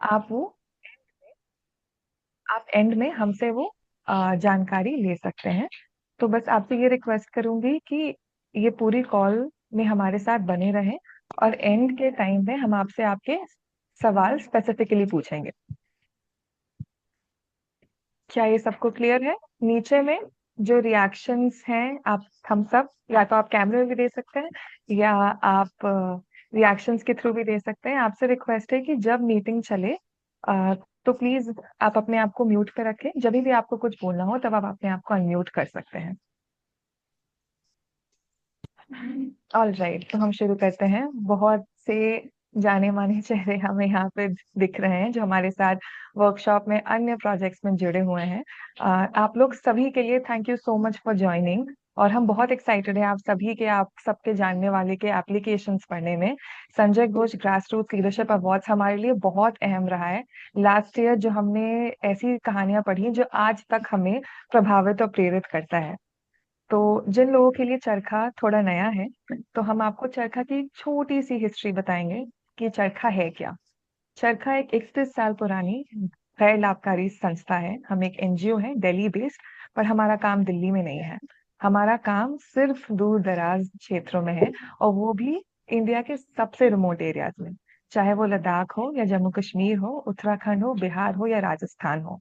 आप वो आप एंड में हमसे वो जानकारी ले सकते हैं। तो बस आपसे ये रिक्वेस्ट करूंगी कि ये पूरी कॉल में हमारे साथ बने रहें, और एंड के टाइम में हम आपसे आपके सवाल स्पेसिफिकली पूछेंगे। क्या ये सबको क्लियर है? नीचे में जो रिएक्शंस हैं, आप हम सब या तो आप कैमरे में भी दे सकते हैं, या आप रिएक्शंस के थ्रू भी दे सकते हैं। आपसे रिक्वेस्ट है कि जब मीटिंग चले तो प्लीज आप अपने आप को म्यूट पे रखें। जब भी आपको कुछ बोलना हो तब आप अपने आप को अनम्यूट कर सकते हैं। ऑल राइट, तो हम शुरू करते हैं। बहुत से जाने माने चेहरे हमें यहाँ पे दिख रहे हैं जो हमारे साथ वर्कशॉप में अन्य प्रोजेक्ट्स में जुड़े हुए हैं। आप लोग सभी के लिए thank you so much for joining. और हम बहुत एक्साइटेड हैं आप सभी के, आप सबके जानने वाले के एप्लीकेशंस पढ़ने में। Sanjay Ghosh grass root leadership awards हमारे लिए बहुत अहम रहा है। लास्ट ईयर जो हमने ऐसी कहानियां पढ़ी जो आज तक हमें प्रभावित और प्रेरित करता है। तो जिन लोगों के लिए चरखा थोड़ा नया है, तो हम आपको चरखा की एक छोटी सी हिस्ट्री बताएंगे कि चरखा है क्या। चरखा एक 31 साल पुरानी गैर लाभकारी संस्था है। हम एक एनजीओ है दिल्ली बेस्ड, पर हमारा काम दिल्ली में नहीं है। हमारा काम सिर्फ दूर दराज क्षेत्रों में है, और वो भी इंडिया के सबसे रिमोट एरियाज में। चाहे वो लद्दाख हो या जम्मू कश्मीर हो, उत्तराखंड हो, बिहार हो या राजस्थान हो।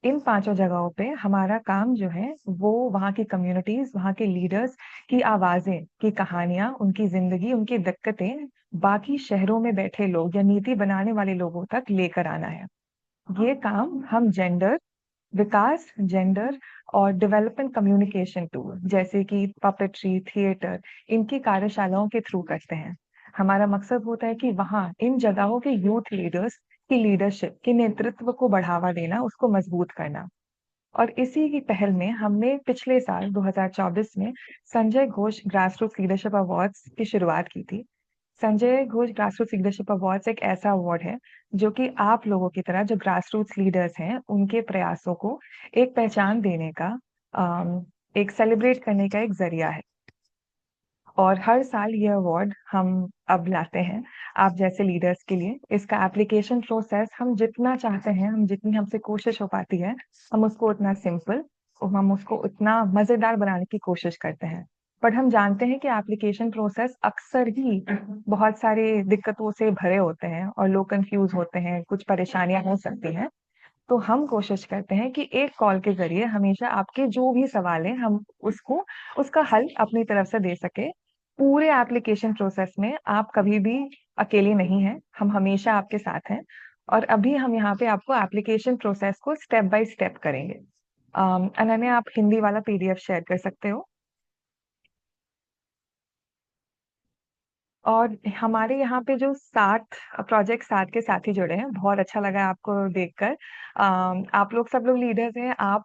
इन पांचों जगहों पे हमारा काम जो है वो वहाँ की कम्युनिटीज, वहाँ के लीडर्स की आवाजें, की कहानियां, उनकी जिंदगी, उनकी दिक्कतें बाकी शहरों में बैठे लोग या नीति बनाने वाले लोगों तक लेकर आना है। ये काम हम जेंडर विकास, जेंडर और डेवलपमेंट कम्युनिकेशन टूल जैसे कि पपेट्री, थिएटर, इनकी कार्यशालाओं के थ्रू करते हैं। हमारा मकसद होता है कि वहाँ इन जगहों के यूथ लीडर्स की लीडरशिप, की नेतृत्व को बढ़ावा देना, उसको मजबूत करना। और इसी की पहल में हमने पिछले साल 2024 में Sanjay Ghosh grassroot leadership awards की शुरुआत की थी। Sanjay Ghosh grassroot leadership awards एक ऐसा अवार्ड है जो कि आप लोगों की तरह जो ग्रासरूट्स लीडर्स हैं उनके प्रयासों को एक पहचान देने का, एक सेलिब्रेट करने का एक जरिया है। और हर साल ये अवार्ड हम अब लाते हैं आप जैसे लीडर्स के लिए। इसका एप्लीकेशन प्रोसेस हम जितना चाहते हैं, हम जितनी हमसे कोशिश हो पाती है, हम उसको उतना सिंपल, हम उसको उतना मजेदार बनाने की कोशिश करते हैं। बट हम जानते हैं कि एप्लीकेशन प्रोसेस अक्सर ही बहुत सारी दिक्कतों से भरे होते हैं और लोग कंफ्यूज होते हैं, कुछ परेशानियां हो सकती हैं। तो हम कोशिश करते हैं कि एक कॉल के जरिए हमेशा आपके जो भी सवाल है हम उसको, उसका हल अपनी तरफ से दे सके। पूरे एप्लीकेशन प्रोसेस में आप कभी भी अकेले नहीं हैं, हम हमेशा आपके साथ हैं। और अभी हम यहाँ पे आपको एप्लीकेशन प्रोसेस को स्टेप बाय स्टेप करेंगे। अनन्या, आप हिंदी वाला पीडीएफ शेयर कर सकते हो। और हमारे यहाँ पे जो 60 प्रोजेक्ट साथ के साथ ही जुड़े हैं, बहुत अच्छा लगा आपको देखकर। आप लोग सब लोग लीडर्स हैं। आप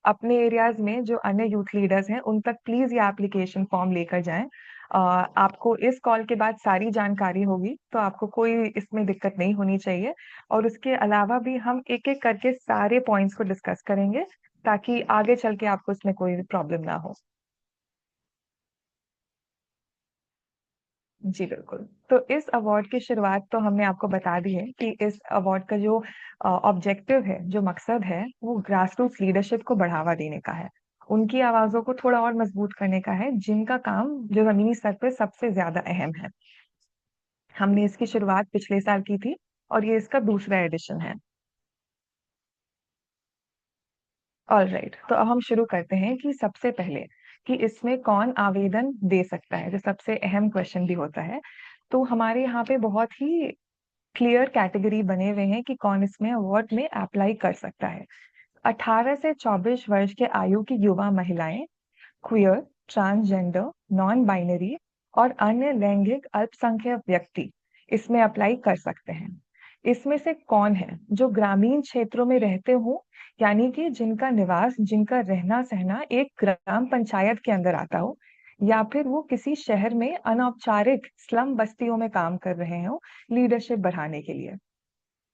अपने एरियाज में जो अन्य यूथ लीडर्स हैं उन तक प्लीज ये एप्लीकेशन फॉर्म लेकर जाएं। आपको इस कॉल के बाद सारी जानकारी होगी, तो आपको कोई इसमें दिक्कत नहीं होनी चाहिए। और उसके अलावा भी हम एक एक करके सारे पॉइंट्स को डिस्कस करेंगे, ताकि आगे चल के आपको इसमें कोई प्रॉब्लम ना हो। जी बिल्कुल। तो इस अवार्ड की शुरुआत तो हमने आपको बता दी है कि इस अवार्ड का जो ऑब्जेक्टिव है, जो मकसद है, वो ग्रास रूट्स लीडरशिप को बढ़ावा देने का है। उनकी आवाजों को थोड़ा और मजबूत करने का है, जिनका काम जो जमीनी स्तर पे सबसे ज्यादा अहम है। हमने इसकी शुरुआत पिछले साल की थी, और ये इसका दूसरा एडिशन है। ऑल राइट, तो अब हम शुरू करते हैं कि सबसे पहले कि इसमें कौन आवेदन दे सकता है, जो सबसे अहम क्वेश्चन भी होता है। तो हमारे यहाँ पे बहुत ही क्लियर कैटेगरी बने हुए हैं कि कौन इसमें अवार्ड में अप्लाई कर सकता है। 18 से 24 वर्ष के आयु की युवा महिलाएं, क्वियर, ट्रांसजेंडर, नॉन बाइनरी और अन्य लैंगिक अल्पसंख्यक व्यक्ति इसमें अप्लाई कर सकते हैं। इसमें से कौन है जो ग्रामीण क्षेत्रों में रहते हो, यानी कि जिनका निवास, जिनका रहना सहना एक ग्राम पंचायत के अंदर आता हो, या फिर वो किसी शहर में अनौपचारिक स्लम बस्तियों में काम कर रहे हो लीडरशिप बढ़ाने के लिए।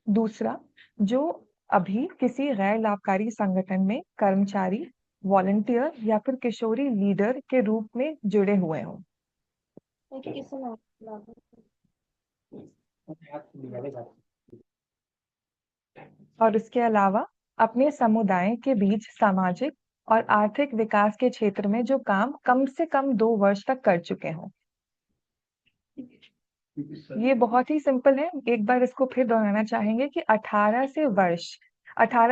दूसरा, जो अभी किसी गैर लाभकारी संगठन में कर्मचारी, वॉलंटियर या फिर किशोरी लीडर के रूप में जुड़े हुए हों। और उसके अलावा अपने समुदाय के बीच सामाजिक और आर्थिक विकास के क्षेत्र में जो काम कम से कम 2 वर्ष तक कर चुके हों। ये बहुत ही सिंपल है। एक बार इसको फिर दोहराना चाहेंगे कि 18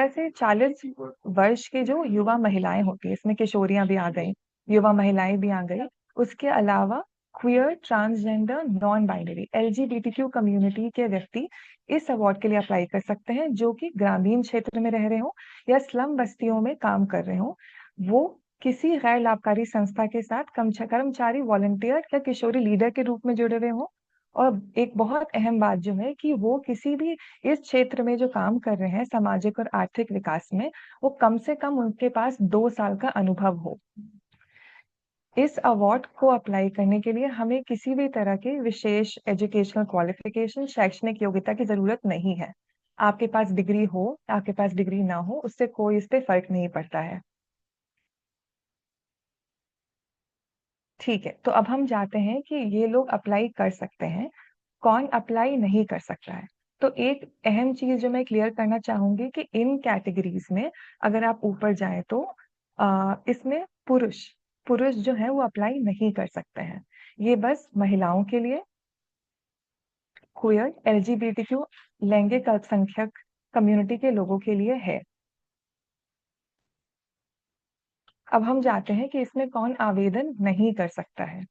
से 40 वर्ष की जो युवा महिलाएं होती है, इसमें किशोरियां भी आ गई, युवा महिलाएं भी आ गई। उसके अलावा queer, transgender, non binary, LGBTQ community के व्यक्ति इस अवार्ड के लिए अप्लाई कर सकते हैं, जो कि ग्रामीण क्षेत्र में रह रहे हो या स्लम बस्तियों में काम कर रहे हो। वो किसी गैर लाभकारी संस्था के साथ कर्मचारी, वॉलंटियर या किशोरी लीडर के रूप में जुड़े हुए हो। और एक बहुत अहम बात जो है कि वो किसी भी इस क्षेत्र में जो काम कर रहे हैं सामाजिक और आर्थिक विकास में, वो कम से कम उनके पास 2 साल का अनुभव हो। इस अवार्ड को अप्लाई करने के लिए हमें किसी भी तरह के विशेष एजुकेशनल क्वालिफिकेशन, शैक्षणिक योग्यता की जरूरत नहीं है। आपके पास डिग्री हो, आपके पास डिग्री ना हो, उससे कोई इस पे फर्क नहीं पड़ता है। ठीक है, तो अब हम जाते हैं कि ये लोग अप्लाई कर सकते हैं, कौन अप्लाई नहीं कर सकता है। तो एक अहम चीज जो मैं क्लियर करना चाहूंगी कि इन कैटेगरीज में अगर आप ऊपर जाएं तो इसमें पुरुष पुरुष जो है वो अप्लाई नहीं कर सकते हैं। ये बस महिलाओं के लिए, क्वियर, एलजीबीटीक्यू, लैंगिक अल्पसंख्यक कम्युनिटी के लोगों के लिए है। अब हम जाते हैं कि इसमें कौन आवेदन नहीं कर सकता है।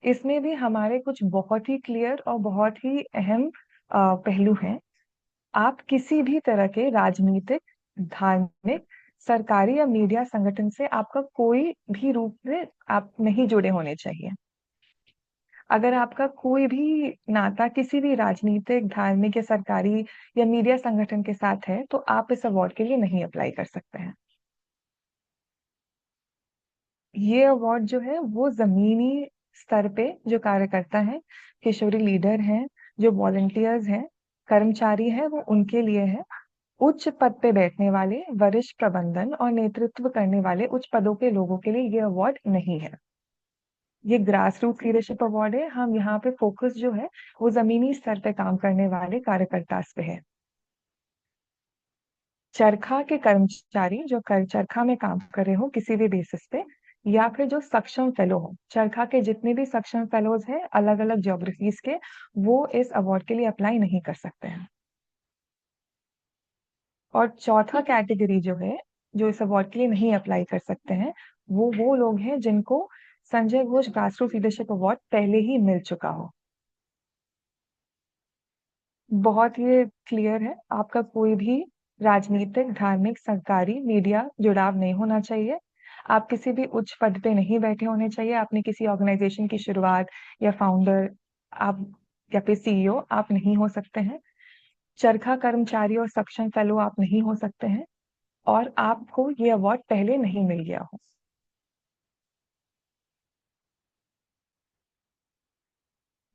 इसमें भी हमारे कुछ बहुत ही क्लियर और बहुत ही अहम पहलू हैं। आप किसी भी तरह के राजनीतिक, धार्मिक, सरकारी या मीडिया संगठन से आपका कोई भी रूप में आप नहीं जुड़े होने चाहिए। अगर आपका कोई भी नाता किसी भी राजनीतिक, धार्मिक या सरकारी या मीडिया संगठन के साथ है, तो आप इस अवार्ड के लिए नहीं अप्लाई कर सकते हैं। ये अवार्ड जो है वो जमीनी स्तर पे जो कार्यकर्ता है, किशोरी लीडर हैं, जो वॉलंटियर्स हैं, कर्मचारी हैं, वो उनके लिए है। उच्च पद पे बैठने वाले, वरिष्ठ प्रबंधन और नेतृत्व करने वाले उच्च पदों के लोगों के लिए ये अवार्ड नहीं है। ये ग्रास रूट लीडरशिप अवार्ड है। हम यहाँ पे फोकस जो है वो जमीनी स्तर पे काम करने वाले कार्यकर्ता पे है। चरखा के कर्मचारी जो चरखा में काम कर रहे हो किसी भी बेसिस पे, या फिर जो सक्षम फेलो हो, चरखा के जितने भी सक्षम फेलोज हैं अलग अलग ज्योग्राफीज के, वो इस अवार्ड के लिए अप्लाई नहीं कर सकते हैं। और चौथा कैटेगरी जो है, जो इस अवार्ड के लिए नहीं अप्लाई कर सकते हैं, वो लोग हैं जिनको Sanjay Ghosh grass root leadership award पहले ही मिल चुका हो। बहुत ही क्लियर है, आपका कोई भी राजनीतिक, धार्मिक, सरकारी, मीडिया जुड़ाव नहीं होना चाहिए। आप किसी भी उच्च पद पे नहीं बैठे होने चाहिए। आपने किसी ऑर्गेनाइजेशन की शुरुआत या फाउंडर आप या फिर सीईओ आप नहीं हो सकते हैं। चरखा कर्मचारी और सक्षम फेलो आप नहीं हो सकते हैं। और आपको ये अवार्ड पहले नहीं मिल गया हो।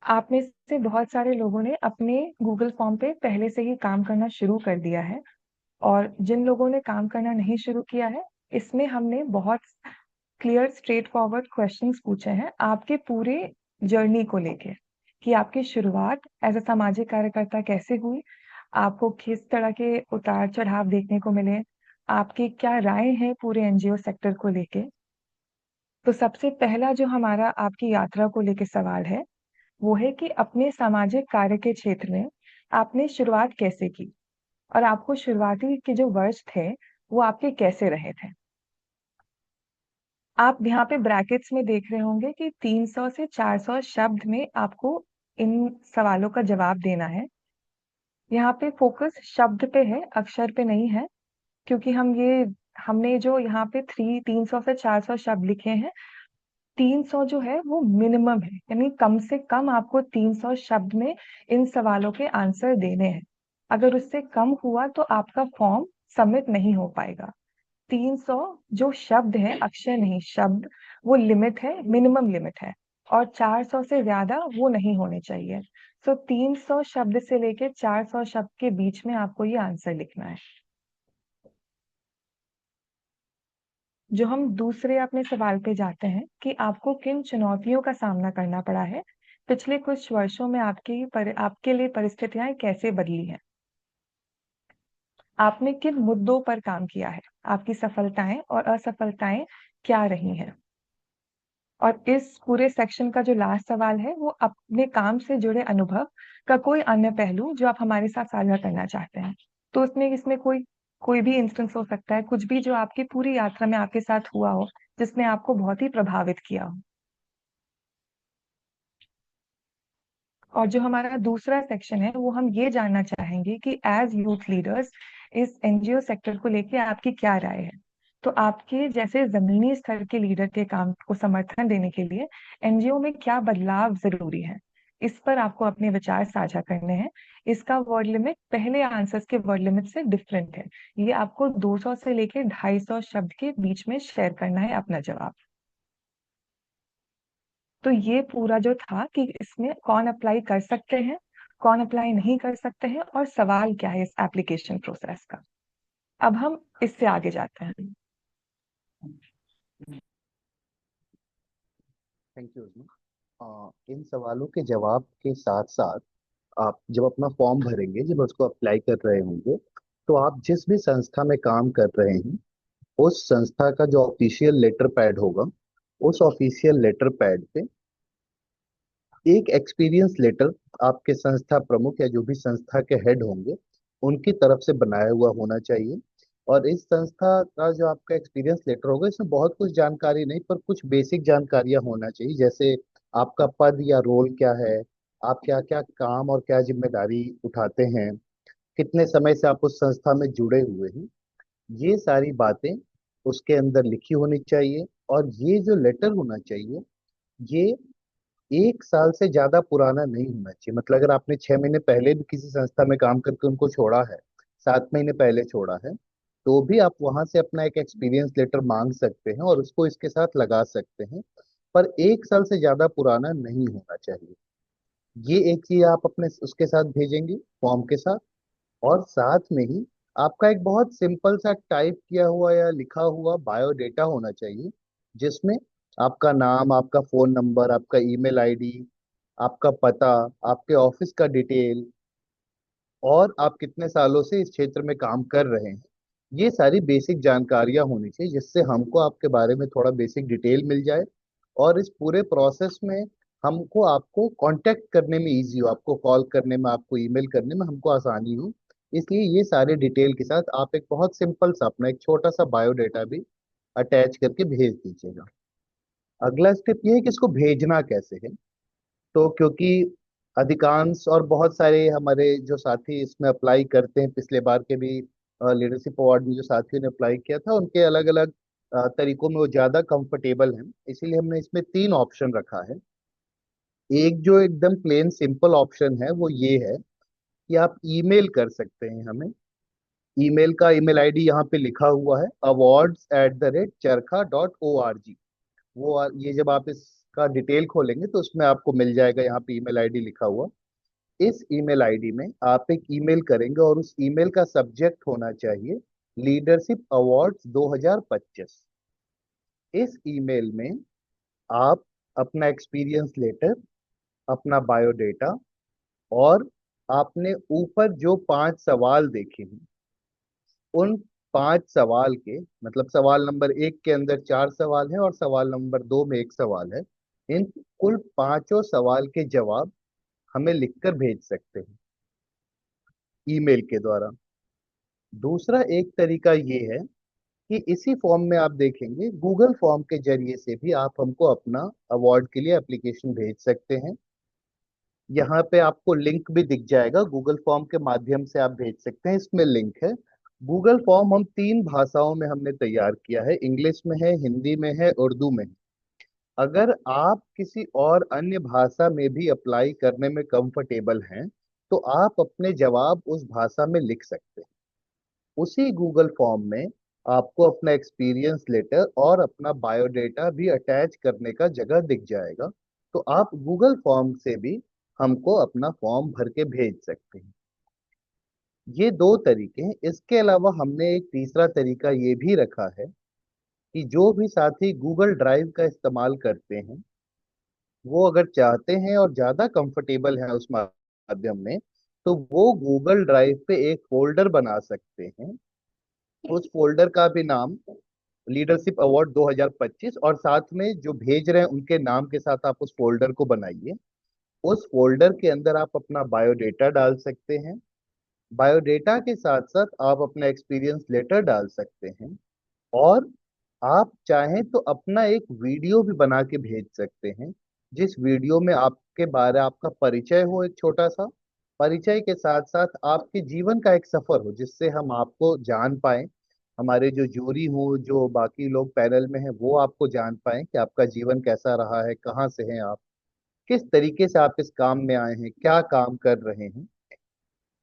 आप में से बहुत सारे लोगों ने अपने गूगल फॉर्म पे पहले से ही काम करना शुरू कर दिया है। और जिन लोगों ने काम करना नहीं शुरू किया है, इसमें हमने बहुत क्लियर, स्ट्रेट फॉरवर्ड क्वेश्चंस पूछे हैं आपके पूरे जर्नी को लेके, कि आपकी शुरुआत एज अ सामाजिक कार्यकर्ता कैसे हुई, आपको किस तरह के उतार चढ़ाव देखने को मिले, आपकी क्या राय है पूरे एनजीओ सेक्टर को लेके। तो सबसे पहला जो हमारा आपकी यात्रा को लेके सवाल है, वो है कि अपने सामाजिक कार्य के क्षेत्र में आपने शुरुआत कैसे की, और आपको शुरुआती के जो वर्ष थे वो आपके कैसे रहे थे। आप यहाँ पे ब्रैकेट्स में देख रहे होंगे कि 300 से 400 शब्द में आपको इन सवालों का जवाब देना है। यहाँ पे फोकस शब्द पे है, अक्षर पे नहीं है, क्योंकि हमने जो यहाँ पे 300 से 400 शब्द लिखे हैं, 300 जो है वो मिनिमम है, यानी कम से कम आपको 300 शब्द में इन सवालों के आंसर देने हैं। अगर उससे कम हुआ तो आपका फॉर्म सबमिट नहीं हो पाएगा। 300 जो शब्द है, अक्षर नहीं शब्द, वो लिमिट है, मिनिमम लिमिट है। और 400 से ज्यादा वो नहीं होने चाहिए। सो 300 शब्द से लेके 400 शब्द के बीच में आपको ये आंसर लिखना है। जो हम दूसरे अपने सवाल पे जाते हैं कि आपको किन चुनौतियों का सामना करना पड़ा है, पिछले कुछ वर्षों में आपके लिए परिस्थितियां कैसे बदली हैं। आपने किन मुद्दों पर काम किया है, आपकी सफलताएं और असफलताएं क्या रही हैं। और इस पूरे सेक्शन का जो लास्ट सवाल है वो अपने काम से जुड़े अनुभव का कोई अन्य पहलू जो आप हमारे साथ साझा करना चाहते हैं। तो उसमें इसमें कोई कोई भी इंस्टेंस हो सकता है, कुछ भी जो आपकी पूरी यात्रा में आपके साथ हुआ हो, जिसने आपको बहुत ही प्रभावित किया हो। और जो हमारा दूसरा सेक्शन है वो हम ये जानना चाहेंगे कि एज यूथ लीडर्स इस एनजीओ सेक्टर को लेके आपकी क्या राय है। तो आपके जैसे जमीनी स्तर के लीडर के काम को समर्थन देने के लिए एनजीओ में क्या बदलाव जरूरी है, इस पर आपको अपने विचार साझा करने हैं। इसका वर्ड लिमिट पहले आंसर्स के वर्ड लिमिट से डिफरेंट है। ये आपको 200 से लेके 250 शब्द के बीच में शेयर करना है अपना जवाब। तो ये पूरा जो था कि इसमें कौन अप्लाई कर सकते हैं, कौन अप्लाई नहीं कर सकते हैं, और सवाल क्या है इस एप्लीकेशन प्रोसेस का। अब हम इससे आगे जाते हैं। थैंक यू उस्मा। इन सवालों के जवाब के साथ साथ आप जब अपना फॉर्म भरेंगे, जब उसको अप्लाई कर रहे होंगे, तो आप जिस भी संस्था में काम कर रहे हैं उस संस्था का जो ऑफिशियल लेटर पैड होगा, उस ऑफिशियल लेटर पैड पे एक एक्सपीरियंस लेटर आपके संस्था प्रमुख या जो भी संस्था के हेड होंगे उनकी तरफ से बनाया हुआ होना चाहिए। और इस संस्था का जो आपका एक्सपीरियंस लेटर होगा, इसमें बहुत कुछ जानकारी नहीं पर कुछ बेसिक जानकारियां होना चाहिए, जैसे आपका पद या रोल क्या है, आप क्या क्या काम और क्या जिम्मेदारी उठाते हैं, कितने समय से आप उस संस्था में जुड़े हुए हैं, ये सारी बातें उसके अंदर लिखी होनी चाहिए। और ये जो लेटर होना चाहिए, ये 1 साल से ज्यादा पुराना नहीं होना चाहिए। मतलब अगर आपने 6 महीने पहले भी किसी संस्था में काम करके उनको छोड़ा है, 7 महीने पहले छोड़ा है, तो भी आप वहां से अपना एक एक्सपीरियंस लेटर मांग सकते हैं और उसको इसके साथ लगा सकते हैं। पर 1 साल से ज्यादा पुराना नहीं होना चाहिए। ये एक चीज आप अपने उसके साथ भेजेंगे फॉर्म के साथ। और साथ में ही आपका एक बहुत सिंपल सा टाइप किया हुआ या लिखा हुआ बायोडेटा होना चाहिए, जिसमें आपका नाम, आपका फोन नंबर, आपका ईमेल आईडी, आपका पता, आपके ऑफिस का डिटेल और आप कितने सालों से इस क्षेत्र में काम कर रहे हैं, ये सारी बेसिक जानकारियां होनी चाहिए, जिससे हमको आपके बारे में थोड़ा बेसिक डिटेल मिल जाए और इस पूरे प्रोसेस में हमको आपको कांटेक्ट करने में इजी हो, आपको कॉल करने में, आपको ईमेल करने में हमको आसानी हो। इसलिए ये सारे डिटेल के साथ आप एक बहुत सिंपल सा अपना एक छोटा सा बायोडेटा भी अटैच करके भेज दीजिएगा। अगला स्टेप ये है कि इसको भेजना कैसे है। तो क्योंकि अधिकांश और बहुत सारे हमारे जो साथी इसमें अप्लाई करते हैं, पिछले बार के भी लीडरशिप अवार्ड में जो साथियों ने अप्लाई किया था, उनके अलग अलग तरीकों में वो ज्यादा कंफर्टेबल हैं, इसीलिए हमने इसमें 3 ऑप्शन रखा है। एक जो एकदम प्लेन सिंपल ऑप्शन है वो ये है कि आप ईमेल कर सकते हैं हमें। ईमेल का ईमेल आईडी यहाँ पे लिखा हुआ है, awards@charkha.org। ये जब आप इसका डिटेल खोलेंगे तो उसमें आपको मिल जाएगा, यहाँ पे ईमेल आईडी लिखा हुआ। इस ईमेल आईडी में आप एक ईमेल करेंगे और उस ईमेल का सब्जेक्ट होना चाहिए लीडरशिप अवार्ड्स 2025। इस ईमेल में आप अपना एक्सपीरियंस लेटर, अपना बायोडेटा और आपने ऊपर जो 5 सवाल देखे हैं, उन 5 सवाल के मतलब सवाल नंबर 1 के अंदर 4 सवाल है और सवाल नंबर 2 में 1 सवाल है, इन कुल पांचों सवाल के जवाब हमें लिखकर भेज सकते हैं ईमेल के द्वारा। दूसरा एक तरीका ये है कि इसी फॉर्म में आप देखेंगे गूगल फॉर्म के जरिए से भी आप हमको अपना अवार्ड के लिए एप्लीकेशन भेज सकते हैं। यहाँ पे आपको लिंक भी दिख जाएगा, गूगल फॉर्म के माध्यम से आप भेज सकते हैं, इसमें लिंक है। गूगल फॉर्म हम 3 भाषाओं में हमने तैयार किया है, इंग्लिश में है, हिंदी में है, उर्दू में है। अगर आप किसी और अन्य भाषा में भी अप्लाई करने में कंफर्टेबल हैं तो आप अपने जवाब उस भाषा में लिख सकते हैं। उसी गूगल फॉर्म में आपको अपना एक्सपीरियंस लेटर और अपना बायोडेटा भी अटैच करने का जगह दिख जाएगा। तो आप गूगल फॉर्म से भी हमको अपना फॉर्म भर के भेज सकते हैं। ये 2 तरीके हैं। इसके अलावा हमने एक तीसरा तरीका ये भी रखा है कि जो भी साथी गूगल ड्राइव का इस्तेमाल करते हैं, वो अगर चाहते हैं और ज्यादा कंफर्टेबल है उस माध्यम में, तो वो गूगल ड्राइव पे एक फोल्डर बना सकते हैं। उस फोल्डर का भी नाम लीडरशिप अवार्ड 2025, और साथ में जो भेज रहे हैं उनके नाम के साथ आप उस फोल्डर को बनाइए। उस फोल्डर के अंदर आप अपना बायोडेटा डाल सकते हैं। बायोडेटा के साथ साथ आप अपना एक्सपीरियंस लेटर डाल सकते हैं। और आप चाहें तो अपना एक वीडियो भी बना के भेज सकते हैं, जिस वीडियो में आपके बारे आपका परिचय हो, एक छोटा सा परिचय के साथ साथ आपके जीवन का एक सफर हो, जिससे हम आपको जान पाए, हमारे जो जूरी हो, जो बाकी लोग पैनल में हैं, वो आपको जान पाए कि आपका जीवन कैसा रहा है, कहाँ से हैं आप, किस तरीके से आप इस काम में आए हैं, क्या काम कर रहे हैं,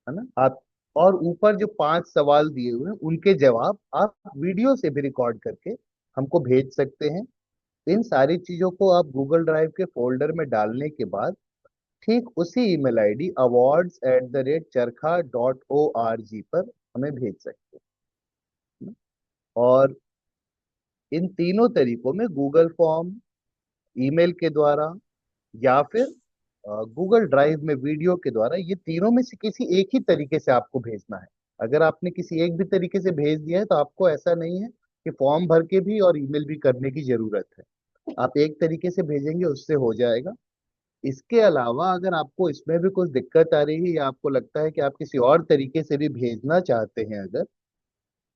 है ना आप। और ऊपर जो 5 सवाल दिए हुए हैं उनके जवाब आप वीडियो से भी रिकॉर्ड करके हमको भेज सकते हैं। इन सारी चीजों को आप गूगल ड्राइव के फोल्डर में डालने के बाद ठीक उसी ईमेल आईडी awards@charkha.org पर हमें भेज सकते हैं। और इन तीनों तरीकों में गूगल फॉर्म, ईमेल के द्वारा, या फिर गूगल ड्राइव में वीडियो के द्वारा, ये तीनों में से किसी एक ही तरीके से आपको भेजना है। अगर आपने किसी एक भी तरीके से भेज दिया है तो आपको ऐसा नहीं है कि फॉर्म भर के भी और ईमेल भी करने की जरूरत है। आप एक तरीके से भेजेंगे उससे हो जाएगा। इसके अलावा अगर आपको इसमें भी कुछ दिक्कत आ रही है या आपको लगता है कि आप किसी और तरीके से भी भेजना चाहते हैं अगर,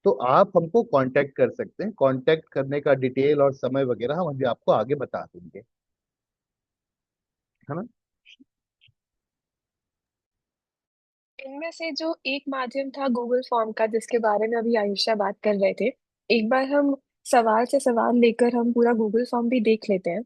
तो आप हमको कांटेक्ट कर सकते हैं। कांटेक्ट करने का डिटेल और समय वगैरह हम अभी आपको आगे बता देंगे, है ना। इनमें से जो एक माध्यम था गूगल फॉर्म का जिसके बारे में अभी आयुषा बात कर रहे थे, एक बार हम सवाल से सवाल लेकर हम पूरा गूगल फॉर्म भी देख लेते हैं।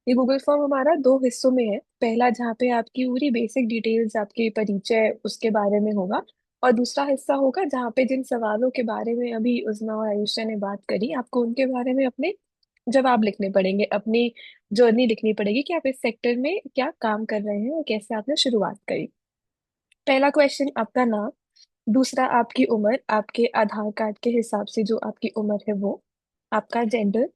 ये गूगल फॉर्म हमारा दो हिस्सों में है। पहला जहाँ पे आपकी पूरी बेसिक डिटेल्स, आपके परिचय उसके बारे में होगा, और दूसरा हिस्सा होगा जहाँ पे जिन सवालों के बारे में अभी उजना और आयुष्या ने बात करी, आपको उनके बारे में अपने जवाब लिखने पड़ेंगे, अपनी जर्नी लिखनी पड़ेगी कि आप इस सेक्टर में क्या काम कर रहे हैं और कैसे आपने शुरुआत करी। पहला क्वेश्चन आपका नाम, दूसरा आपकी उम्र, आपके आधार कार्ड के हिसाब से जो आपकी उम्र है वो, आपका जेंडर,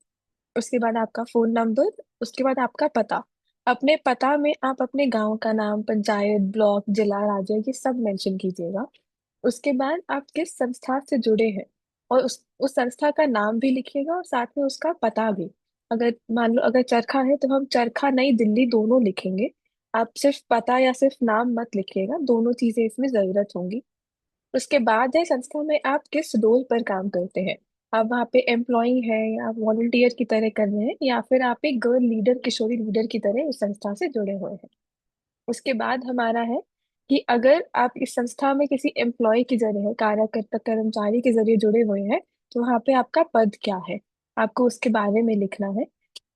उसके बाद आपका फोन नंबर, उसके बाद आपका पता। अपने पता में आप अपने गांव का नाम, पंचायत, ब्लॉक, जिला, राज्य, ये सब मेंशन कीजिएगा। उसके बाद आप किस संस्था से जुड़े हैं और उस संस्था का नाम भी लिखिएगा और साथ में उसका पता भी। अगर मान लो अगर चरखा है तो हम चरखा नई दिल्ली दोनों लिखेंगे। आप सिर्फ पता या सिर्फ नाम मत लिखिएगा, दोनों चीजें इसमें जरूरत होंगी। उसके बाद है संस्था में आप किस रोल पर काम करते हैं। आप वहाँ पे एम्प्लॉय हैं या आप वॉलंटियर की तरह कर रहे हैं या फिर आप एक गर्ल लीडर, किशोरी लीडर की तरह इस संस्था से जुड़े हुए हैं। उसके बाद हमारा है कि अगर आप इस संस्था में किसी एम्प्लॉय के जरिए, कार्यकर्ता, कर्मचारी के जरिए जुड़े हुए हैं, तो वहाँ पे आपका पद क्या है, आपको उसके बारे में लिखना है।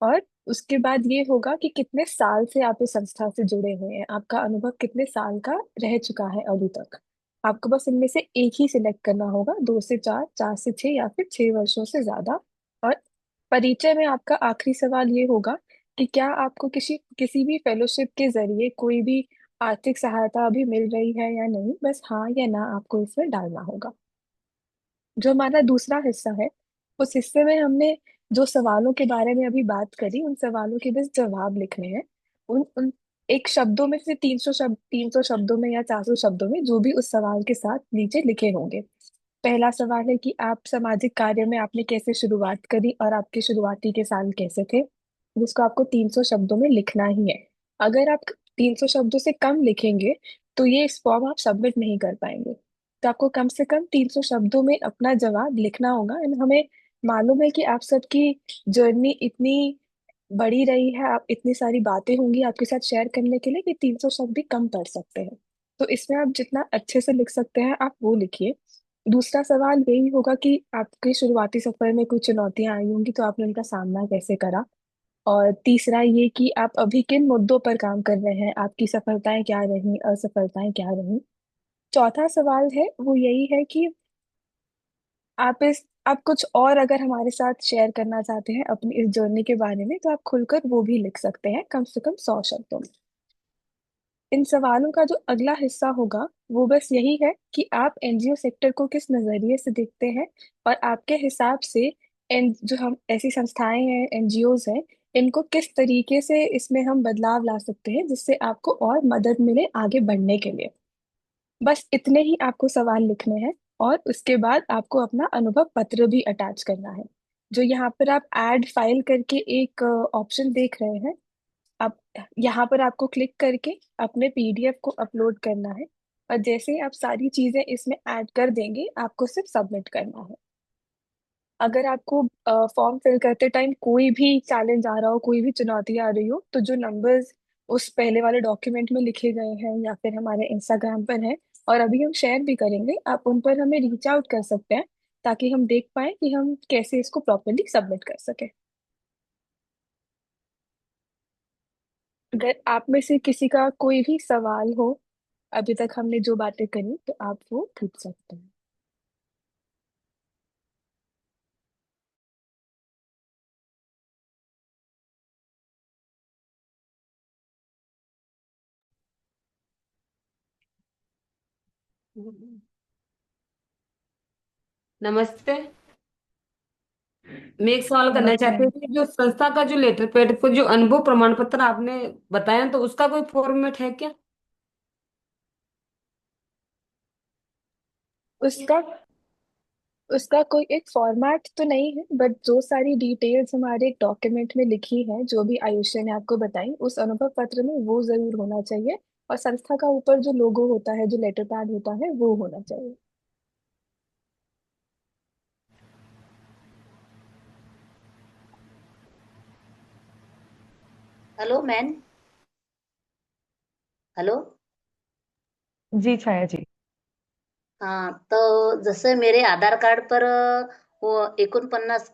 और उसके बाद ये होगा कि कितने साल से आप इस संस्था से जुड़े हुए हैं, आपका अनुभव कितने साल का रह चुका है अभी तक। आपको बस इनमें से एक ही सिलेक्ट करना होगा, 2 से 4, 4 से 6 या फिर 6 वर्षों से ज्यादा। और परिचय में आपका आखिरी सवाल ये होगा कि क्या आपको किसी किसी भी फेलोशिप के जरिए कोई भी आर्थिक सहायता अभी मिल रही है या नहीं, बस हाँ या ना आपको इसमें डालना होगा। जो हमारा दूसरा हिस्सा है, उस हिस्से में हमने जो सवालों के बारे में अभी बात करी, उन सवालों के बस जवाब लिखने हैं। उन उन एक शब्दों में से 300 शब्द, 300 शब्दों में या 400 शब्दों में, जो भी उस सवाल के साथ नीचे लिखे होंगे। पहला सवाल है कि आप सामाजिक कार्य में आपने कैसे शुरुआत करी और आपके शुरुआती के साल कैसे थे, जिसको आपको 300 शब्दों में लिखना ही है। अगर आप 300 शब्दों से कम लिखेंगे तो ये इस फॉर्म आप सबमिट नहीं कर पाएंगे। तो आपको कम से कम 300 शब्दों में अपना जवाब लिखना होगा। एंड हमें मालूम है कि आप सबकी जर्नी इतनी बड़ी रही है, आप इतनी सारी बातें होंगी आपके साथ शेयर करने के लिए कि 300 शब्द भी कम पड़ सकते हैं। तो इसमें आप जितना अच्छे से लिख सकते हैं आप वो लिखिए। दूसरा सवाल यही होगा कि आपके शुरुआती सफर में कुछ चुनौतियां आई होंगी तो आपने उनका सामना कैसे करा। और तीसरा ये कि आप अभी किन मुद्दों पर काम कर रहे हैं, आपकी सफलताएं क्या रही, असफलताएं क्या रही। चौथा सवाल है वो यही है कि आप कुछ और अगर हमारे साथ शेयर करना चाहते हैं अपनी इस जर्नी के बारे में, तो आप खुलकर वो भी लिख सकते हैं, कम से कम 100 शब्दों में। इन सवालों का जो अगला हिस्सा होगा वो बस यही है कि आप एनजीओ सेक्टर को किस नजरिए से देखते हैं, और आपके हिसाब से एन जो हम ऐसी संस्थाएं हैं, एनजीओज हैं, इनको किस तरीके से इसमें हम बदलाव ला सकते हैं जिससे आपको और मदद मिले आगे बढ़ने के लिए। बस इतने ही आपको सवाल लिखने हैं, और उसके बाद आपको अपना अनुभव पत्र भी अटैच करना है। जो यहाँ पर आप ऐड फाइल करके एक ऑप्शन देख रहे हैं, आप यहाँ पर आपको क्लिक करके अपने पीडीएफ को अपलोड करना है। और जैसे ही आप सारी चीजें इसमें ऐड कर देंगे, आपको सिर्फ सबमिट करना है। अगर आपको फॉर्म फिल करते टाइम कोई भी चैलेंज आ रहा हो, कोई भी चुनौती आ रही हो, तो जो नंबर्स उस पहले वाले डॉक्यूमेंट में लिखे गए हैं या फिर हमारे इंस्टाग्राम पर है, और अभी हम शेयर भी करेंगे, आप उन पर हमें रीच आउट कर सकते हैं, ताकि हम देख पाए कि हम कैसे इसको प्रॉपरली सबमिट कर सके। अगर आप में से किसी का कोई भी सवाल हो, अभी तक हमने जो बातें करी, तो आप वो पूछ सकते हैं। नमस्ते। मैं एक सवाल करना नमस्ते। चाहती हूँ कि जो संस्था का जो लेटर पैड पर जो अनुभव प्रमाण पत्र आपने बताया, तो उसका कोई फॉर्मेट है क्या? उसका उसका कोई एक फॉर्मेट तो नहीं है, बट जो सारी डिटेल्स हमारे एक डॉक्यूमेंट में लिखी है, जो भी आयुष्य ने आपको बताई, उस अनुभव पत्र में वो जरूर होना चाहिए। और संस्था का ऊपर जो लोगो होता है, जो लेटर पैड होता है, वो होना चाहिए। Hello man. हेलो। जी छाया जी। हाँ, तो जसं मेरे आधार कार्ड पर वो 49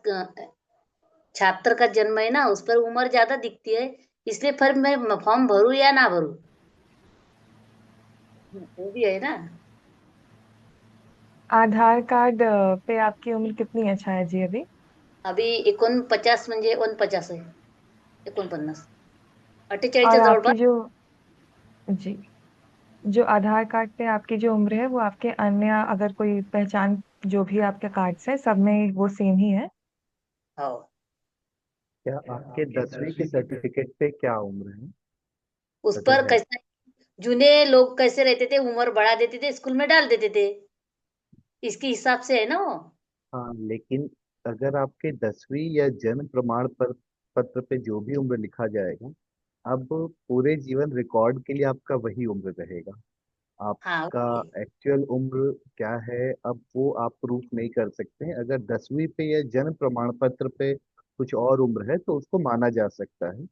छात्र का जन्म है ना, उस पर उम्र ज्यादा दिखती है। इसलिए फिर मैं फॉर्म भरूं या ना भरूं? वो भी है ना। आधार कार्ड पे आपकी उम्र कितनी है छाया जी अभी? अभी 49 म्हणजे 49 आहे। 49 48च्या और जवळपास। आपकी जो जी जो आधार कार्ड पे आपकी जो उम्र है वो आपके अन्य अगर कोई पहचान जो भी आपके कार्ड्स है सब में वो सेम ही है। हो। क्या आपके 10वीं के सर्टिफिकेट पे क्या उम्र है? उस अगर पर है। कैसे जूने लोग कैसे रहते थे, उम्र बढ़ा देते थे, स्कूल में डाल देते थे। इसके हिसाब से है ना वो। हाँ, लेकिन अगर आपके 10वीं या जन्म प्रमाण पत्र पे जो भी उम्र लिखा जाएगा, अब पूरे जीवन रिकॉर्ड के लिए आपका वही उम्र रहेगा। हाँ, आपका ओके। एक्चुअल उम्र क्या है, अब वो आप प्रूफ नहीं कर सकते हैं। अगर 10वीं पे या जन्म प्रमाण पत्र पे कुछ और उम्र है तो उसको माना जा सकता है।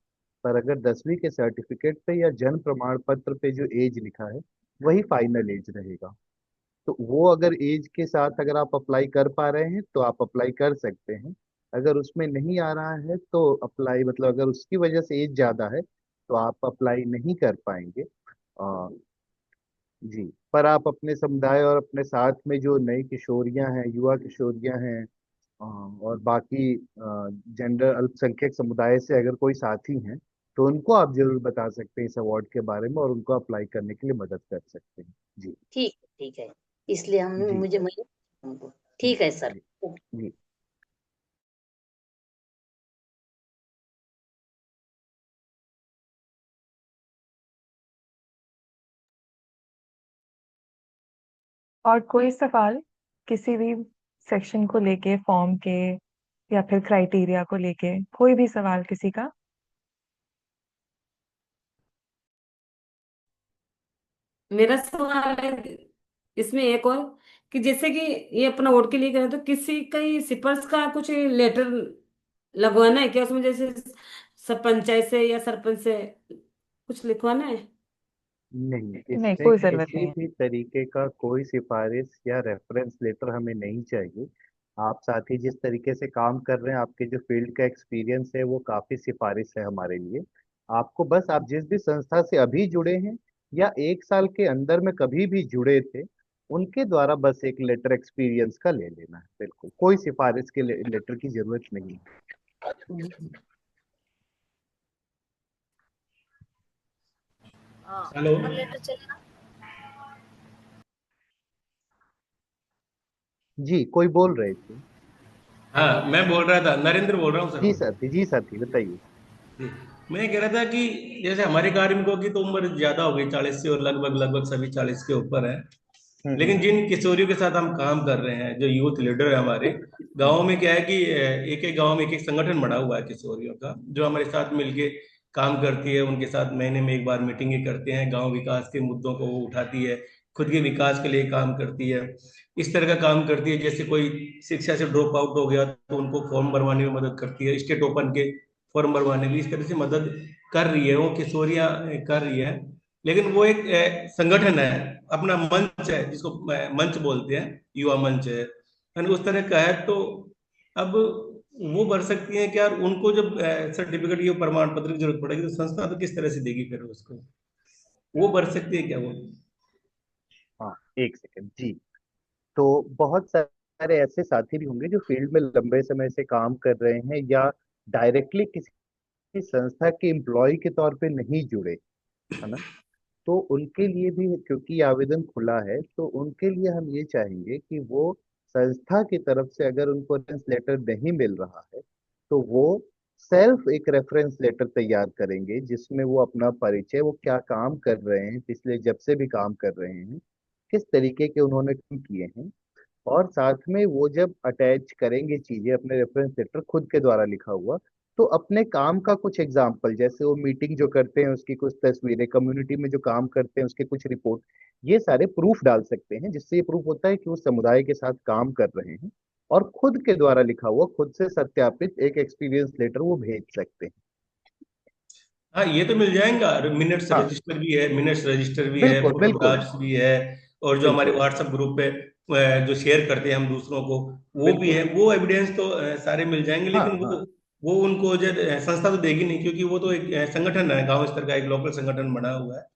पर अगर 10वीं के सर्टिफिकेट पे या जन्म प्रमाण पत्र पे जो एज लिखा है वही फाइनल एज रहेगा। तो वो अगर एज के साथ अगर आप अप्लाई कर पा रहे हैं तो आप अप्लाई कर सकते हैं। अगर उसमें नहीं आ रहा है तो अप्लाई मतलब अगर उसकी वजह से एज ज्यादा है तो आप अप्लाई नहीं कर पाएंगे। जी। पर आप अपने समुदाय और अपने साथ में जो नई किशोरियां हैं, युवा किशोरियां हैं, और बाकी जेंडर अल्पसंख्यक समुदाय से अगर कोई साथी हैं तो उनको आप जरूर बता सकते हैं इस अवार्ड के बारे में और उनको अप्लाई करने के लिए मदद कर सकते हैं। जी। ठीक है। इसलिए हम जी। मुझे मैं हमको जी। ठीक है सर। जी। जी। और कोई सवाल किसी भी सेक्शन को लेके फॉर्म के या फिर क्राइटेरिया को लेके कोई भी सवाल किसी का? मेरा सवाल है इसमें एक और, कि जैसे कि ये अपना वोट के लिए करें, तो किसी कई सिफारिश का कुछ लेटर लगवाना है क्या उसमें, जैसे सब पंचायत से या सरपंच से कुछ लिखवाना है? नहीं, नहीं, इसमें कोई जरूरत किसी नहीं है। भी तरीके का कोई सिफारिश या रेफरेंस लेटर हमें नहीं चाहिए। आप साथ ही जिस तरीके से काम कर रहे हैं, आपके जो फील्ड का एक्सपीरियंस है वो काफी सिफारिश है हमारे लिए। आपको बस आप जिस भी संस्था से अभी जुड़े हैं या 1 साल के अंदर में कभी भी जुड़े थे, उनके द्वारा बस एक लेटर एक्सपीरियंस का ले लेना है। बिल्कुल कोई सिफारिश के लेटर की जरूरत नहीं है। जी। हाँ, हेलो। ऑफर लेटर चलेगा। जी, कोई बोल रहे थे? हाँ, मैं बोल रहा था, नरेंद्र बोल रहा हूँ सर जी मैं। साथी, जी साथी, बताइए। मैं कह रहा था कि जैसे हमारे कार्मिकों की तो उम्र ज्यादा हो गई, 40 से, और लगभग लगभग सभी 40 के ऊपर है। लेकिन जिन किशोरियों के साथ हम काम कर रहे हैं, जो यूथ लीडर है हमारे गाँव में, क्या है कि एक एक गाँव में एक एक संगठन बना हुआ है किशोरियों का, जो हमारे साथ मिलके काम करती है। उनके साथ महीने में एक बार मीटिंगें करते हैं, गांव विकास के मुद्दों को वो उठाती है, खुद के विकास के लिए काम करती है। इस तरह का काम करती है, जैसे कोई शिक्षा से ड्रॉप आउट हो गया तो उनको फॉर्म भरवाने में मदद करती है, स्टेट ओपन के फॉर्म भरवाने में, इस तरह से मदद कर रही है वो किशोरियां, कर रही है। लेकिन वो एक संगठन है, अपना मंच है जिसको मंच बोलते हैं, युवा मंच है यानी उस तरह का है। तो अब वो भर सकती हैं क्या? और उनको जब सर्टिफिकेट या प्रमाण पत्र की जरूरत पड़ेगी तो संस्था तो किस तरह से देगी फिर उसको? वो भर सकती है क्या वो? हाँ, एक सेकंड जी। तो बहुत सारे ऐसे साथी भी होंगे जो फील्ड में लंबे समय से काम कर रहे हैं या डायरेक्टली किसी संस्था के एम्प्लॉय के तौर पे नहीं जुड़े, है ना। तो उनके लिए भी, क्योंकि ये आवेदन खुला है, तो उनके लिए हम ये चाहेंगे कि वो संस्था की तरफ से अगर उनको रेफरेंस लेटर नहीं मिल रहा है तो वो सेल्फ एक रेफरेंस लेटर तैयार करेंगे, जिसमें वो अपना परिचय, वो क्या काम कर रहे हैं, पिछले जब से भी काम कर रहे हैं, किस तरीके के उन्होंने काम किए हैं, और साथ में वो जब अटैच करेंगे चीजें अपने रेफरेंस लेटर खुद के द्वारा लिखा हुआ, तो अपने काम का कुछ एग्जाम्पल, जैसे वो मीटिंग जो करते हैं उसकी कुछ तस्वीरें, कम्युनिटी में जो काम करते हैं उसके कुछ रिपोर्ट, ये सारे प्रूफ डाल सकते हैं, जिससे ये प्रूफ होता है कि वो समुदाय के साथ काम कर रहे हैं, और खुद के द्वारा लिखा हुआ, खुद से सत्यापित एक एक्सपीरियंस लेटर वो भेज सकते हैं। हाँ, ये तो मिल जाएगा। मिनट्स हाँ, रजिस्टर भी है, मिनट्स रजिस्टर भी है, बिल्कुल बिल्कुल फोटोग्राफ्स भी है, और जो हमारे बिल्कुल। व्हाट्सएप ग्रुप पे जो शेयर करते हैं हम दूसरों को, वो भी बिल्कुल। है। वो एविडेंस तो सारे मिल जाएंगे। हाँ लेकिन हाँ। वो उनको जो संस्था तो देगी नहीं, क्योंकि वो तो एक संगठन है, गांव स्तर का एक लोकल संगठन बना हुआ है।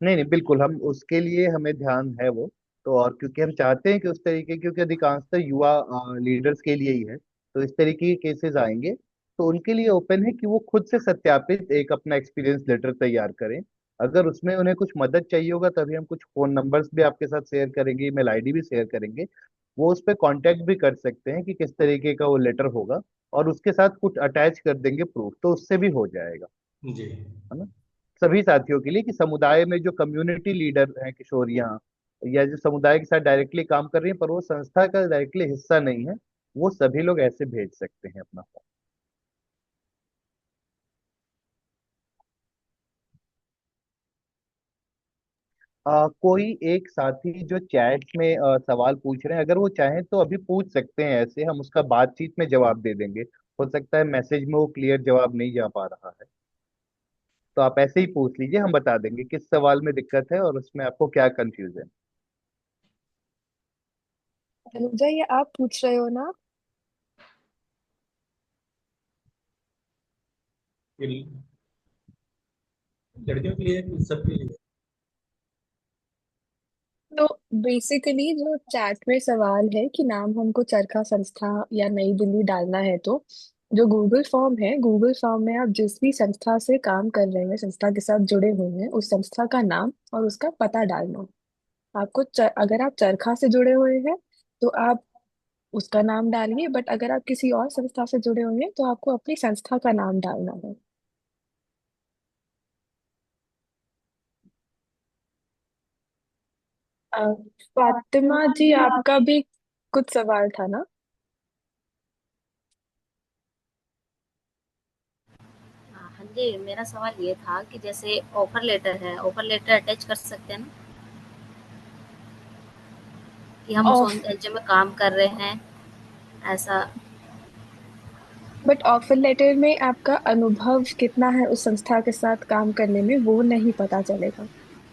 नहीं नहीं, बिल्कुल, हम उसके लिए हमें ध्यान है वो। तो और क्योंकि हम चाहते हैं कि उस तरीके, क्योंकि अधिकांशतः युवा लीडर्स के लिए ही है, तो इस तरीके के केसेस आएंगे, तो उनके लिए ओपन है कि वो खुद से सत्यापित एक अपना एक्सपीरियंस लेटर तैयार करें। अगर उसमें उन्हें कुछ मदद चाहिए होगा, तभी हम कुछ फोन नंबर्स भी आपके साथ शेयर करेंगे, ईमेल आईडी भी शेयर करेंगे। वो उस पर कांटेक्ट भी कर सकते हैं कि किस तरीके का वो लेटर होगा, और उसके साथ कुछ अटैच कर देंगे प्रूफ, तो उससे भी हो जाएगा, जी। है ना। सभी साथियों के लिए, कि समुदाय में जो कम्युनिटी लीडर हैं किशोरियां, या जो समुदाय के साथ डायरेक्टली काम कर रही हैं पर वो संस्था का डायरेक्टली हिस्सा नहीं है, वो सभी लोग ऐसे भेज सकते हैं अपना फॉर्म। कोई एक साथी जो चैट में सवाल पूछ रहे हैं, अगर वो चाहें तो अभी पूछ सकते हैं, ऐसे हम उसका बातचीत में जवाब दे देंगे। हो सकता है मैसेज में वो क्लियर जवाब नहीं जा पा रहा है, तो आप ऐसे ही पूछ लीजिए, हम बता देंगे किस सवाल में दिक्कत है और उसमें आपको क्या कंफ्यूजन। तनुजा, ये आप पूछ रहे हो ना? ये लड़कियों के लिए कि सबके लिए? तो बेसिकली जो चैट में सवाल है कि नाम हमको चरखा संस्था या नई दिल्ली डालना है, तो जो गूगल फॉर्म है, गूगल फॉर्म में आप जिस भी संस्था से काम कर रहे हैं, संस्था के साथ जुड़े हुए हैं, उस संस्था का नाम और उसका पता डालना। आपको अगर आप चरखा से जुड़े हुए हैं तो आप उसका नाम डालिए, बट अगर आप किसी और संस्था से जुड़े हुए हैं तो आपको अपनी संस्था का नाम डालना है। अ, फातिमा जी, आपका भी कुछ सवाल था ना? हाँ जी, मेरा सवाल ये था कि जैसे ऑफर लेटर है, ऑफर लेटर अटैच कर सकते हैं ना, कि हम उस ऑफ एनजीओ में काम कर रहे हैं, ऐसा। बट ऑफर लेटर में आपका अनुभव कितना है उस संस्था के साथ काम करने में, वो नहीं पता चलेगा।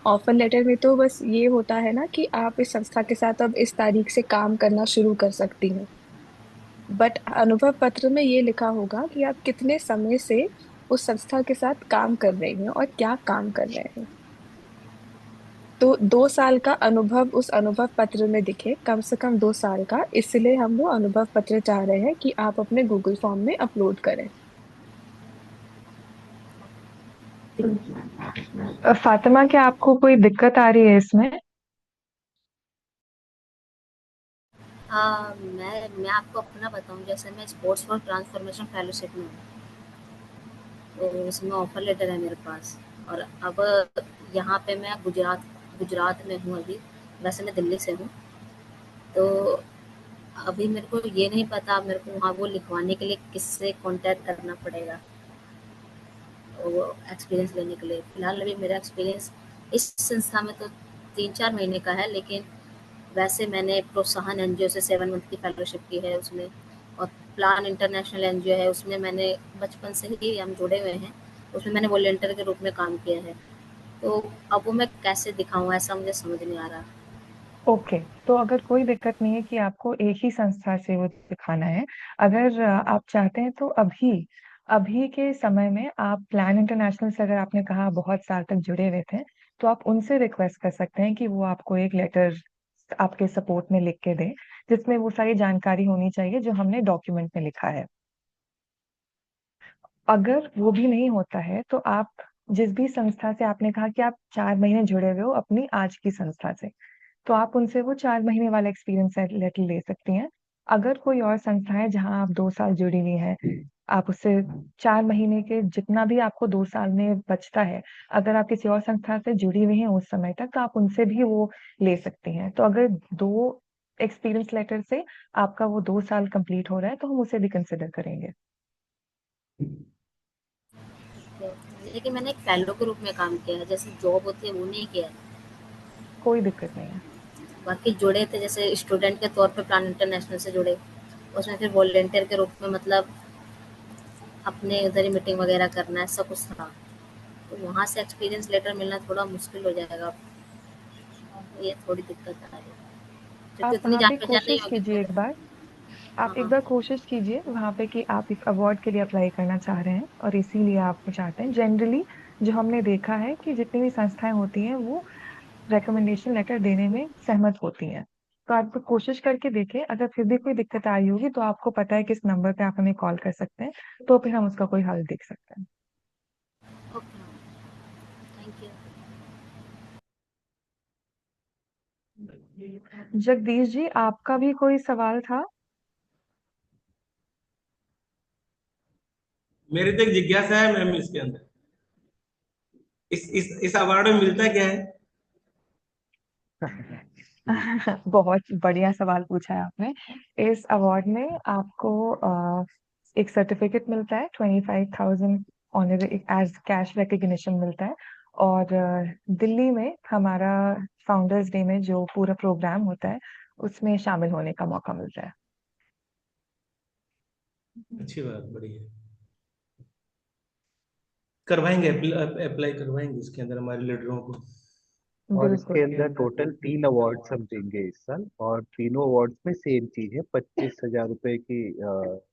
ऑफर लेटर में तो बस ये होता है ना कि आप इस संस्था के साथ अब इस तारीख से काम करना शुरू कर सकती हैं। बट अनुभव पत्र में ये लिखा होगा कि आप कितने समय से उस संस्था के साथ काम कर रही हैं और क्या काम कर रहे हैं। तो 2 साल का अनुभव उस अनुभव पत्र में दिखे, कम से कम 2 साल का, इसलिए हम वो अनुभव पत्र चाह रहे हैं कि आप अपने गूगल फॉर्म में अपलोड करें। फातिमा, क्या आपको कोई दिक्कत आ रही है इसमें? मैं आपको अपना बताऊं, जैसे मैं स्पोर्ट्स फॉर ट्रांसफॉर्मेशन फेलोशिप में हूँ, तो उसमें ऑफर लेटर है मेरे पास। और अब यहाँ पे मैं गुजरात गुजरात में हूँ अभी, वैसे मैं दिल्ली से हूँ। तो अभी मेरे को ये नहीं पता मेरे को वहाँ वो लिखवाने के लिए किससे कॉन्टैक्ट करना पड़ेगा, वो एक्सपीरियंस लेने के लिए। फ़िलहाल अभी मेरा एक्सपीरियंस इस संस्था में तो 3-4 महीने का है, लेकिन वैसे मैंने प्रोत्साहन एनजीओ से 7 मंथ की फेलोशिप की है उसमें, और प्लान इंटरनेशनल एनजीओ है उसमें मैंने बचपन से ही हम जुड़े हुए हैं, उसमें मैंने वॉलंटियर के रूप में काम किया है। तो अब वो मैं कैसे दिखाऊँ ऐसा मुझे समझ नहीं आ रहा। ओके, तो अगर कोई दिक्कत नहीं है कि आपको एक ही संस्था से वो दिखाना है, अगर आप चाहते हैं तो अभी अभी के समय में आप प्लान इंटरनेशनल से, अगर आपने कहा बहुत साल तक जुड़े हुए थे, तो आप उनसे रिक्वेस्ट कर सकते हैं कि वो आपको एक लेटर आपके सपोर्ट में लिख के दें, जिसमें वो सारी जानकारी होनी चाहिए जो हमने डॉक्यूमेंट में लिखा है। अगर वो भी नहीं होता है तो आप जिस भी संस्था से, आपने कहा कि आप 4 महीने जुड़े हुए हो अपनी आज की संस्था से, तो आप उनसे वो 4 महीने वाला एक्सपीरियंस लेटर ले सकती हैं। अगर कोई और संस्था है जहां आप 2 साल जुड़ी हुई हैं, आप उससे 4 महीने के जितना भी आपको 2 साल में बचता है, अगर आप किसी और संस्था से जुड़ी हुई हैं उस समय तक, तो आप उनसे भी वो ले सकती हैं। तो अगर 2 एक्सपीरियंस लेटर से आपका वो 2 साल कंप्लीट हो रहा है तो हम उसे भी कंसिडर करेंगे। तो लेकिन मैंने एक फेलो के रूप में काम किया है, जैसे जॉब होती है वो नहीं किया है। कोई दिक्कत नहीं है। बाकी जुड़े थे जैसे स्टूडेंट के तौर पे प्लान इंटरनेशनल से जुड़े, उसमें फिर वॉलंटियर के रूप में मतलब अपने उधर ही मीटिंग वगैरह करना ऐसा कुछ था। तो वहाँ से एक्सपीरियंस लेटर मिलना थोड़ा मुश्किल हो जाएगा, ये थोड़ी दिक्कत आ रही है क्योंकि आप उतनी वहाँ जान पे पहचान नहीं कोशिश होगी कीजिए मेरे। एक बार, आप हाँ एक हाँ। बार कोशिश कीजिए वहाँ पे कि आप इस अवार्ड के लिए अप्लाई करना चाह रहे हैं और इसीलिए आप चाहते हैं। जनरली जो हमने देखा है कि जितनी भी संस्थाएं होती हैं वो रिकमेंडेशन लेटर देने में सहमत होती हैं। तो आप कोशिश करके देखें, अगर फिर भी कोई दिक्कत आ रही होगी तो आपको पता है किस नंबर पे आप हमें कॉल कर सकते हैं, तो फिर हम उसका कोई हल देख सकते हैं। Okay, thank you. Jagdish ji, आपका भी कोई सवाल था? मेरी तो एक जिज्ञासा है मैम, इसके अंदर इस अवार्ड में मिलता क्या है? बहुत बढ़िया सवाल पूछा है आपने। इस अवार्ड में आपको एक सर्टिफिकेट मिलता है, 25,000 ऑनररी एज कैश रिकग्निशन मिलता है। और दिल्ली में हमारा फाउंडर्स डे में जो पूरा प्रोग्राम होता है उसमें शामिल होने का मौका मिलता है। अच्छी बात, बढ़िया। करवाएंगे, अप्लाई करवाएंगे इसके अंदर हमारे लीडरों को। और इसके बिल्कुल। अंदर टोटल 3 अवार्ड्स हम देंगे इस साल, और तीनों अवार्ड्स में सेम चीज है, 25,000 रुपए की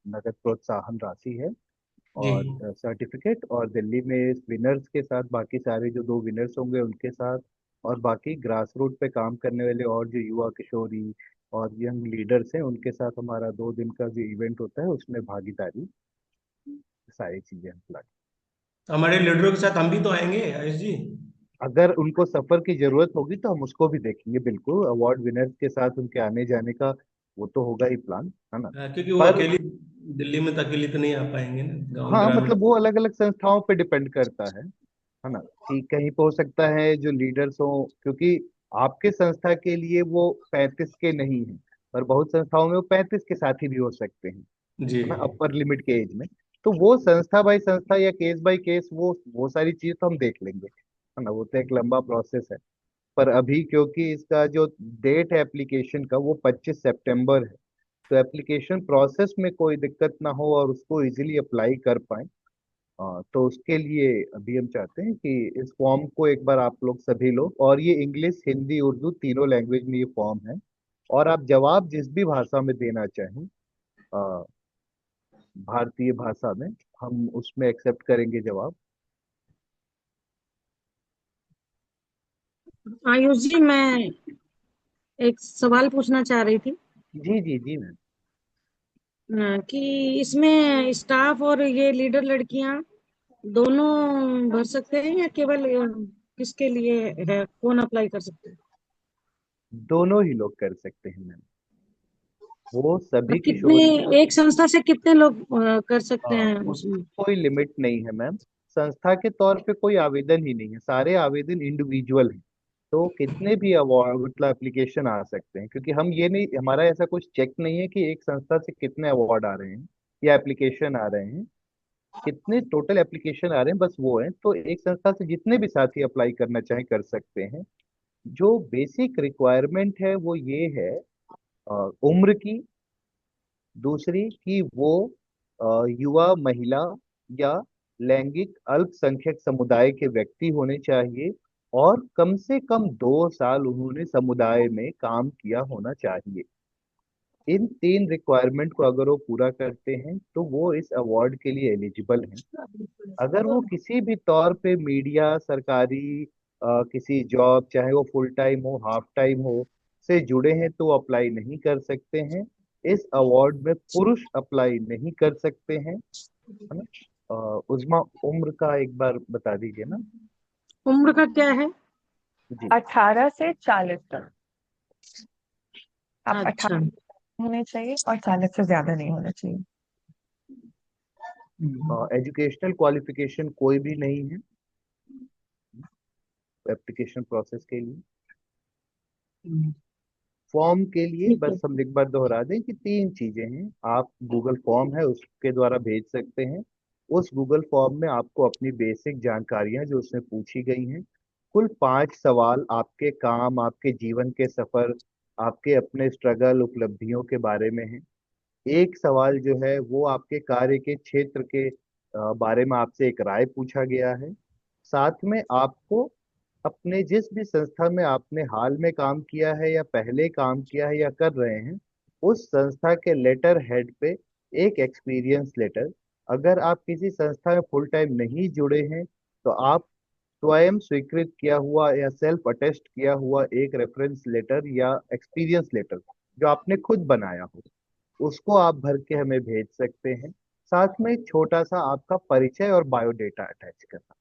नगद प्रोत्साहन राशि है, जी। और सर्टिफिकेट। और दिल्ली में विनर्स के साथ बाकी सारे जो 2 विनर्स होंगे उनके साथ, और बाकी ग्रास रूट पे काम करने वाले और जो युवा किशोरी और यंग लीडर्स हैं उनके साथ हमारा 2 दिन का जो इवेंट होता है उसमें भागीदारी, सारी चीजें हम प्लान। तो हमारे लीडरों के साथ हम भी तो आएंगे आयुष जी। अगर उनको सफर की जरूरत होगी तो हम उसको भी देखेंगे, बिल्कुल अवार्ड विनर्स के साथ उनके आने जाने का वो तो होगा ही प्लान, है ना। क्योंकि वो पर अकेली, दिल्ली में तो अकेली तो नहीं आ पाएंगे ना, गाँव हाँ, ग्रामीण। मतलब वो अलग अलग संस्थाओं पे डिपेंड करता है ना, कि कहीं पे हो सकता है जो लीडर्स हो, क्योंकि आपके संस्था के लिए वो 35 के नहीं है, पर बहुत संस्थाओं में वो 35 के साथी भी हो सकते हैं, जी। है ना, अपर लिमिट के एज में। तो वो संस्था बाई संस्था या केस बाई केस वो सारी चीज तो हम देख लेंगे, है ना, वो तो एक लंबा प्रोसेस है। पर अभी क्योंकि इसका जो डेट है एप्लीकेशन का वो 25 सितंबर है, तो एप्लीकेशन प्रोसेस में कोई दिक्कत ना हो और उसको इजीली अप्लाई कर पाए, तो उसके लिए अभी हम चाहते हैं कि इस फॉर्म को एक बार आप लोग सभी लोग, और ये इंग्लिश हिंदी उर्दू तीनों लैंग्वेज में ये फॉर्म है, और आप जवाब जिस भी भाषा में देना चाहें, अ, भारतीय भाषा में, हम उसमें एक्सेप्ट करेंगे जवाब। आयुष जी, मैं एक सवाल पूछना चाह रही थी जी जी जी मैम। कि इसमें स्टाफ और ये लीडर लड़कियां दोनों भर सकते हैं या केवल किसके लिए है, कौन अप्लाई कर सकते हैं? दोनों ही लोग कर सकते हैं मैम, वो और सभी कितने, किशोरियां। एक संस्था से कितने लोग कर सकते हाँ, हैं उसकी उसमें? कोई लिमिट नहीं है मैम, संस्था के तौर पे कोई आवेदन ही नहीं है, सारे आवेदन इंडिविजुअल हैं। तो कितने भी अवार्ड मतलब एप्लीकेशन आ सकते हैं, क्योंकि हम ये नहीं, हमारा ऐसा कुछ चेक नहीं है कि एक संस्था से कितने अवार्ड आ रहे हैं या एप्लीकेशन आ रहे हैं, कितने टोटल एप्लीकेशन आ रहे हैं, बस वो है। तो एक संस्था से जितने भी साथी अप्लाई करना चाहें कर सकते हैं। जो बेसिक रिक्वायरमेंट है वो ये है, उम्र की, दूसरी कि वो युवा, महिला या लैंगिक अल्पसंख्यक समुदाय के व्यक्ति होने चाहिए, और कम से कम 2 साल उन्होंने समुदाय में काम किया होना चाहिए। इन 3 रिक्वायरमेंट को अगर वो पूरा करते हैं तो वो इस अवार्ड के लिए एलिजिबल हैं। अगर वो किसी भी तौर पे मीडिया, सरकारी किसी जॉब, चाहे वो फुल टाइम हो हाफ टाइम हो, से जुड़े हैं तो अप्लाई नहीं कर सकते हैं। इस अवार्ड में पुरुष अप्लाई नहीं कर सकते हैं, है ना। उजमा, उम्र का एक बार बता दीजिए ना। उम्र का क्या है? जी। 18 से 40 तक। आप अच्छा। 18 होने चाहिए और 40 से ज्यादा नहीं होना चाहिए। एजुकेशनल क्वालिफिकेशन कोई भी नहीं है एप्लीकेशन प्रोसेस के लिए। फॉर्म के लिए ठीक है। बस हम एक बार दोहरा दें कि 3 चीजें हैं। आप गूगल फॉर्म है उसके द्वारा भेज सकते हैं। उस गूगल फॉर्म में आपको अपनी बेसिक जानकारियां जो उसमें पूछी गई हैं, कुल 5 सवाल आपके काम, आपके जीवन के सफर, आपके अपने स्ट्रगल उपलब्धियों के बारे में है। एक सवाल जो है वो आपके कार्य के क्षेत्र के बारे में आपसे एक राय पूछा गया है। साथ में आपको अपने जिस भी संस्था में आपने हाल में काम किया है या पहले काम किया है या कर रहे हैं, उस संस्था के लेटर हेड पे एक एक्सपीरियंस लेटर, अगर आप किसी संस्था में फुल टाइम नहीं जुड़े हैं तो आप स्वयं स्वीकृत किया हुआ या सेल्फ अटेस्ट किया हुआ एक रेफरेंस लेटर या एक्सपीरियंस लेटर जो आपने खुद बनाया हो, उसको आप भर के हमें भेज सकते हैं। साथ में एक छोटा सा आपका परिचय और बायोडेटा अटैच करना।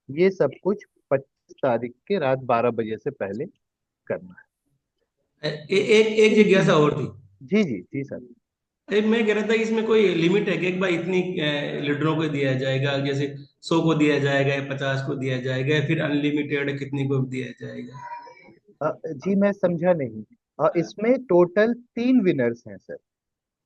ये सब कुछ 25 तारीख के रात 12 बजे से पहले करना एक एक जिज्ञासा और थी। है। जी जी जी सर। अरे मैं कह रहा था कि इसमें कोई लिमिट है कि एक बार इतनी लीडरों को दिया जाएगा, जैसे 100 को दिया जाएगा या 50 को दिया जाएगा, या फिर अनलिमिटेड कितनी को दिया जाएगा? जी मैं समझा नहीं। इसमें टोटल 3 विनर्स हैं सर।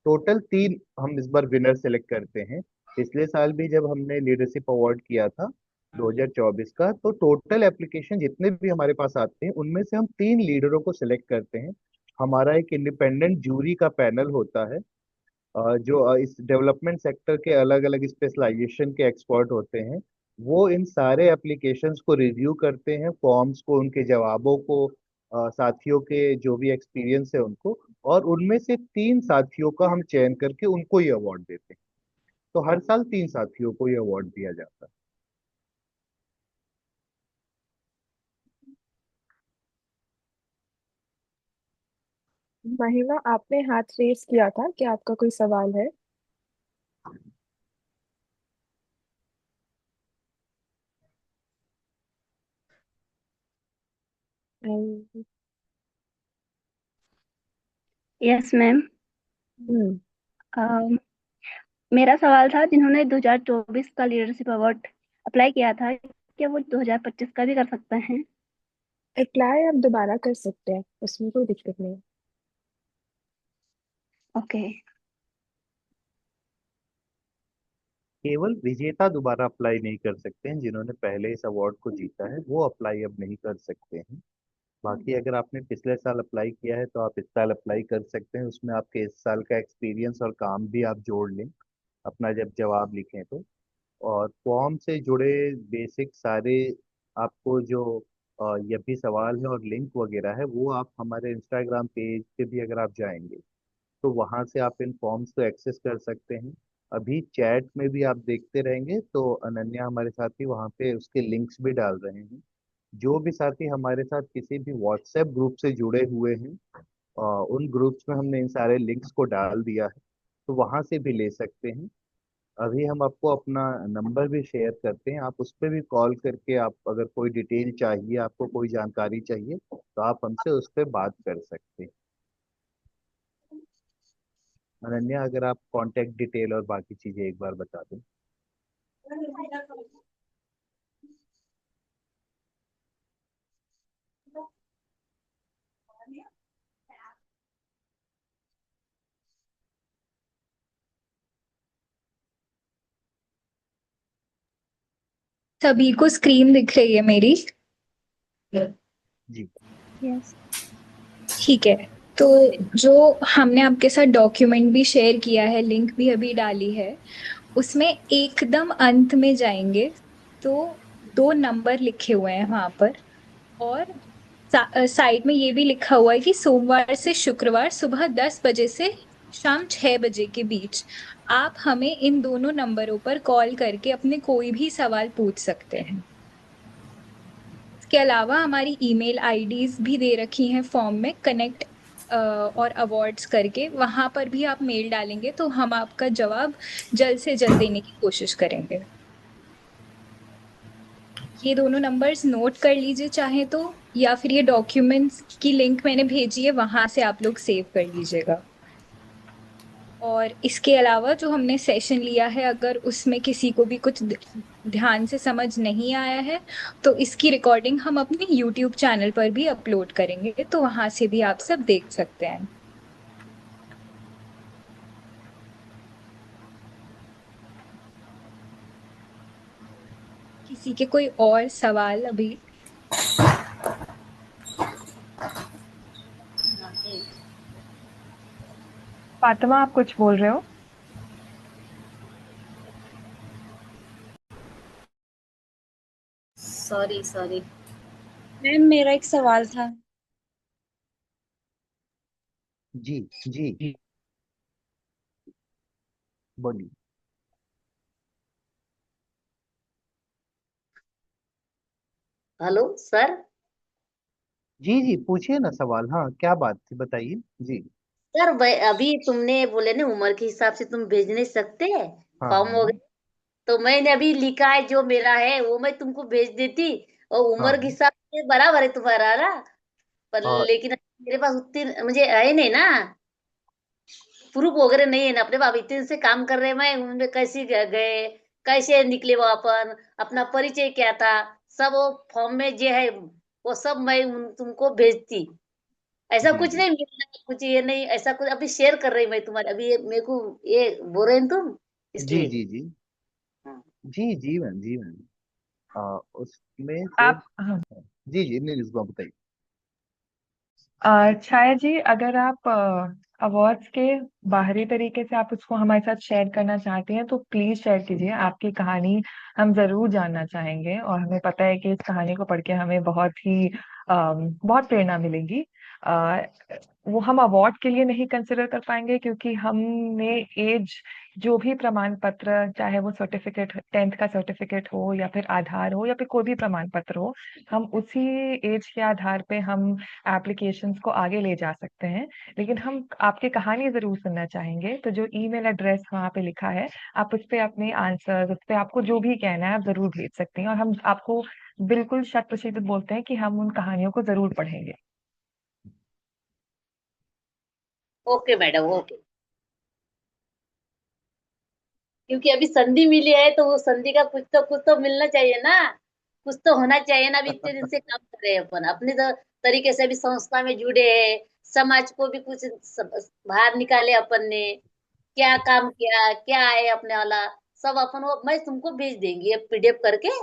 टोटल 3 हम इस बार विनर सेलेक्ट करते हैं। पिछले साल भी जब हमने लीडरशिप अवार्ड किया था 2024 का, तो टोटल एप्लीकेशन जितने भी हमारे पास आते हैं उनमें से हम 3 लीडरों को सिलेक्ट करते हैं। हमारा एक इंडिपेंडेंट जूरी का पैनल होता है, जो इस डेवलपमेंट सेक्टर के अलग अलग स्पेशलाइजेशन के एक्सपर्ट होते हैं। वो इन सारे एप्लीकेशंस को रिव्यू करते हैं, फॉर्म्स को, उनके जवाबों को, साथियों के जो भी एक्सपीरियंस है उनको, और उनमें से 3 साथियों का हम चयन करके उनको ये अवार्ड देते हैं। तो हर साल 3 साथियों को ये अवार्ड दिया जाता है। महिमा, आपने हाथ रेस किया था, क्या आपका कोई सवाल है? हम्म। Yes ma'am. हम्म। मेरा सवाल था, जिन्होंने 2024 का लीडरशिप अवार्ड अप्लाई किया था, क्या वो 2025 का भी कर सकते हैं? अप्लाई आप दोबारा कर सकते हैं, उसमें कोई दिक्कत नहीं। ओके। केवल विजेता दोबारा अप्लाई नहीं कर सकते हैं। जिन्होंने पहले इस अवार्ड को जीता है वो अप्लाई अब नहीं कर सकते हैं। बाकी अगर आपने पिछले साल अप्लाई किया है तो आप इस साल अप्लाई कर सकते हैं। उसमें आपके इस साल का एक्सपीरियंस और काम भी आप जोड़ लें अपना जब जवाब लिखें तो। और फॉर्म से जुड़े बेसिक सारे आपको जो ये भी सवाल है और लिंक वगैरह है, वो आप हमारे इंस्टाग्राम पेज पे भी अगर आप जाएंगे तो वहां से आप इन फॉर्म्स को एक्सेस कर सकते हैं। अभी चैट में भी आप देखते रहेंगे तो अनन्या हमारे साथी वहाँ पे उसके लिंक्स भी डाल रहे हैं। जो भी साथी हमारे साथ किसी भी व्हाट्सएप ग्रुप से जुड़े हुए हैं, उन ग्रुप्स में हमने इन सारे लिंक्स को डाल दिया है, तो वहां से भी ले सकते हैं। अभी हम आपको अपना नंबर भी शेयर करते हैं, आप उस पर भी कॉल करके आप अगर कोई डिटेल चाहिए, आपको कोई जानकारी चाहिए तो आप हमसे उस पर बात कर सकते हैं। अनन्या, अगर आप कांटेक्ट डिटेल और बाकी चीजें एक बार बता दें। सभी को स्क्रीन दिख रही है मेरी? जी यस। ठीक है। तो जो हमने आपके साथ डॉक्यूमेंट भी शेयर किया है, लिंक भी अभी डाली है, उसमें एकदम अंत में जाएंगे तो 2 नंबर लिखे हुए हैं वहां पर। और साइड में ये भी लिखा हुआ है कि सोमवार से शुक्रवार सुबह 10 बजे से शाम 6 बजे के बीच आप हमें इन दोनों नंबरों पर कॉल करके अपने कोई भी सवाल पूछ सकते हैं। इसके अलावा हमारी ईमेल आईडीज भी दे रखी हैं फॉर्म में, कनेक्ट और अवार्ड्स करके, वहां पर भी आप मेल डालेंगे तो हम आपका जवाब जल्द से जल्द देने की कोशिश करेंगे। ये दोनों नंबर्स नोट कर लीजिए चाहे तो, या फिर ये डॉक्यूमेंट्स की लिंक मैंने भेजी है वहां से आप लोग सेव कर लीजिएगा। और इसके अलावा जो हमने सेशन लिया है, अगर उसमें किसी को भी कुछ ध्यान से समझ नहीं आया है तो इसकी रिकॉर्डिंग हम अपने यूट्यूब चैनल पर भी अपलोड करेंगे, तो वहां से भी आप सब देख सकते हैं। किसी के कोई और सवाल अभी? फातिमा, आप कुछ बोल रहे हो? Sorry sorry. मैम मेरा एक सवाल था। जी जी बोलिए। Hello sir. जी जी पूछिए ना सवाल, हाँ क्या बात थी बताइए जी। सर अभी तुमने बोले ना उम्र के हिसाब से तुम भेज नहीं सकते हाँ फॉर्म हाँ वगैरह। तो मैंने अभी लिखा है जो मेरा है वो मैं तुमको भेज देती। और उम्र के हाँ। हिसाब से बराबर है तुम्हारा ना। पर और लेकिन मेरे पास उतनी मुझे है नहीं ना, प्रूफ वगैरह नहीं है ना अपने पास। इतने से काम कर रहे हैं, मैं उनमें कैसे गए, कैसे निकले वो अपन, अपना परिचय क्या था, सब वो फॉर्म में जो है वो सब मैं तुमको भेजती। ऐसा जी कुछ जी नहीं मिलना, कुछ ये नहीं, ऐसा कुछ अभी शेयर कर रही मैं तुम्हारे अभी मेरे को ये बोल रहे हैं तुम, जी इसलिए। जी जी हाँ। जी जी मैम, जी मैम। उसमें से आप हाँ। जी जी नहीं इसको आप बताइए। छाया जी, अगर आप अवार्ड्स के बाहरी तरीके से आप उसको हमारे साथ शेयर करना चाहती हैं तो प्लीज शेयर कीजिए। आपकी कहानी हम जरूर जानना चाहेंगे और हमें पता है कि इस कहानी को पढ़ के हमें बहुत प्रेरणा मिलेगी। अ, वो हम अवार्ड के लिए नहीं कंसिडर कर पाएंगे क्योंकि हमने एज, जो भी प्रमाण पत्र, चाहे वो सर्टिफिकेट, 10th का सर्टिफिकेट हो या फिर आधार हो या फिर कोई भी प्रमाण पत्र हो, हम उसी एज के आधार पे हम एप्लीकेशंस को आगे ले जा सकते हैं। लेकिन हम आपकी कहानी जरूर सुनना चाहेंगे, तो जो ईमेल एड्रेस वहाँ पे लिखा है, आप उस पे अपने आंसर, उस पे आपको जो भी कहना है आप जरूर भेज सकती हैं और हम आपको बिल्कुल शत प्रतिशत बोलते हैं कि हम उन कहानियों को जरूर पढ़ेंगे। Okay madam, okay. क्योंकि अभी संधि मिली है तो वो संधि का कुछ तो मिलना चाहिए ना, कुछ तो होना चाहिए ना। अभी इतने दिन से काम कर रहे हैं अपन अपने तो तरीके से, अभी संस्था में जुड़े हैं, समाज को भी कुछ बाहर निकाले अपन ने, क्या काम किया, क्या है अपने वाला, सब अपन वो मैं तुमको भेज देंगी पीडीएफ करके।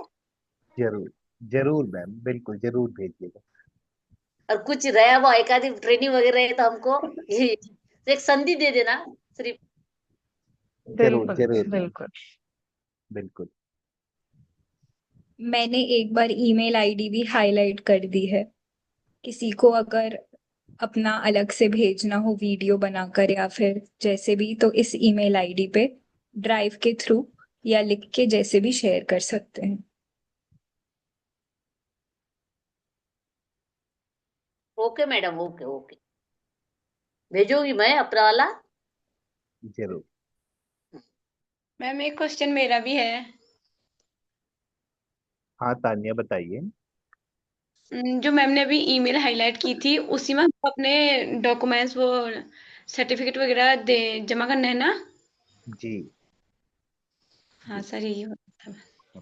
जरूर जरूर मैम, बिल्कुल जरूर भेजिएगा। और कुछ रहा वो एक आधी ट्रेनिंग वगैरह है तो हमको एक संधि दे देना सिर्फ। जरूर बिल्कुल जरूर मैम, बिल्कुल। बिल्कुल। मैंने एक बार ईमेल आईडी भी हाईलाइट कर दी है। किसी को अगर अपना अलग से भेजना हो वीडियो बनाकर या फिर जैसे भी, तो इस ईमेल आईडी पे ड्राइव के थ्रू या लिख के जैसे भी शेयर कर सकते हैं। ओके मैडम, ओके ओके, भेजूंगी मैं अपना वाला। जरूर। मैम एक क्वेश्चन मेरा भी है। हाँ तानिया बताइए। जो मैम ने अभी ईमेल हाईलाइट की थी उसी में हमको अपने डॉक्यूमेंट्स वो सर्टिफिकेट वगैरह दे जमा करना है ना? जी हाँ जी सर, यही होता है।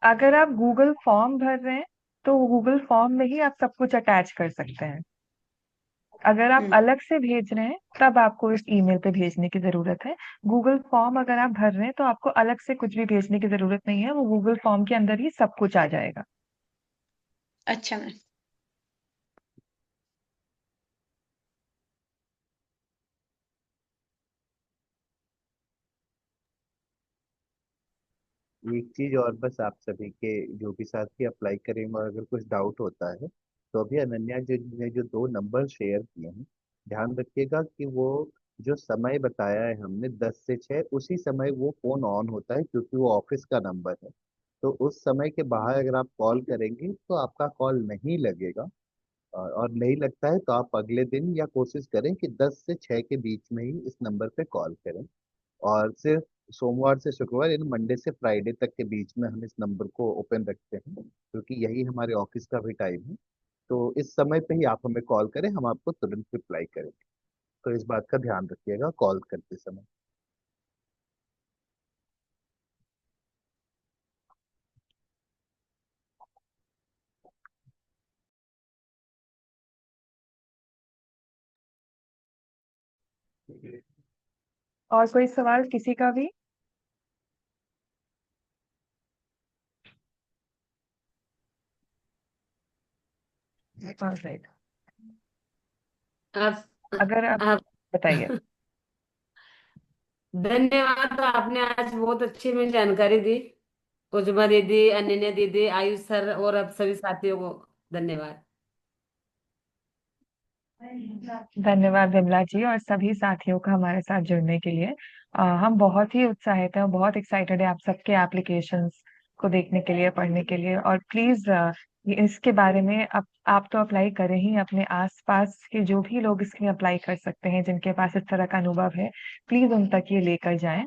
अगर आप गूगल फॉर्म भर रहे हैं तो गूगल फॉर्म में ही आप सब कुछ अटैच कर सकते हैं। अगर आप अलग से भेज रहे हैं तब आपको इस ईमेल पे भेजने की जरूरत है। गूगल फॉर्म अगर आप भर रहे हैं तो आपको अलग से कुछ भी भेजने की जरूरत नहीं है, वो गूगल फॉर्म के अंदर ही सब कुछ आ जाएगा। अच्छा मैम। एक चीज और बस आप सभी के जो भी साथी अप्लाई करेंगे और अगर कुछ डाउट होता है तो अभी अनन्या जी ने जो 2 नंबर शेयर किए हैं, ध्यान रखिएगा कि वो जो समय बताया है हमने 10 से 6, उसी समय वो फोन ऑन होता है क्योंकि वो ऑफिस का नंबर है। तो उस समय के बाहर अगर आप कॉल करेंगे तो आपका कॉल नहीं लगेगा। और नहीं लगता है तो आप अगले दिन या कोशिश करें कि 10 से 6 के बीच में ही इस नंबर पे कॉल करें। और सिर्फ सोमवार से शुक्रवार यानी मंडे से फ्राइडे तक के बीच में हम इस नंबर को ओपन रखते हैं क्योंकि यही हमारे ऑफिस का भी टाइम है। तो इस समय पे ही आप हमें कॉल करें, हम आपको तुरंत रिप्लाई करेंगे। तो इस बात का ध्यान रखिएगा कॉल करते समय। और कोई सवाल किसी का भी? ऑलराइट, आप अगर आप आप बताइए। धन्यवाद, आपने आज बहुत अच्छी में जानकारी दी। उजमा दीदी, अनन्या दीदी, आयुष सर और अब सभी साथियों को धन्यवाद। धन्यवाद विमला जी और सभी साथियों का हमारे साथ जुड़ने के लिए। हम बहुत ही उत्साहित हैं और बहुत एक्साइटेड है आप सबके एप्लीकेशंस को देखने के लिए, पढ़ने के लिए। और प्लीज इसके बारे में आप तो अप्लाई करें ही, अपने आसपास के जो भी लोग इसके लिए अप्लाई कर सकते हैं जिनके पास इस तरह का अनुभव है, प्लीज उन तक ये लेकर जाएं।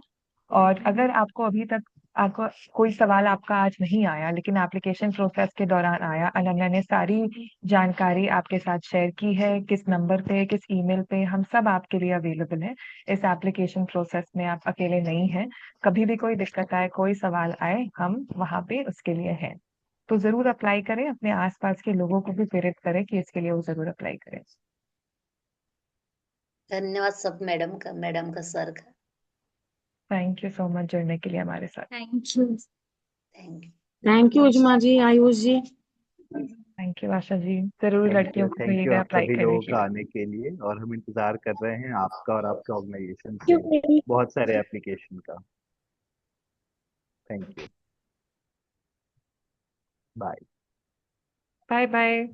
और अगर आपको अभी तक आपको कोई सवाल आपका आज नहीं आया लेकिन एप्लीकेशन प्रोसेस के दौरान आया, अनन्या ने सारी जानकारी आपके साथ शेयर की है, किस नंबर पे, किस ईमेल पे, हम सब आपके लिए अवेलेबल है। इस एप्लीकेशन प्रोसेस में आप अकेले नहीं हैं। कभी भी कोई दिक्कत आए, कोई सवाल आए, हम वहाँ पे उसके लिए हैं। तो जरूर अप्लाई करें, अपने आसपास के लोगों को भी प्रेरित करें कि इसके लिए वो जरूर अप्लाई करें। धन्यवाद सब मैडम का, सर का। थैंक यू सो मच जुड़ने के लिए हमारे साथ। Thank you. Thank you. Thank you Uzma ji, Ayush ji. Thank you Asha ji, जरूर लड़कियों को थैंक यू कहिएगा आप अप्लाई सभी करने लोगों के का लिए। आने के लिए और हम इंतजार कर रहे हैं आपका और आपके ऑर्गेनाइजेशन क्यों से नहीं? बहुत सारे एप्लीकेशन का। Thank you. Bye. Bye bye.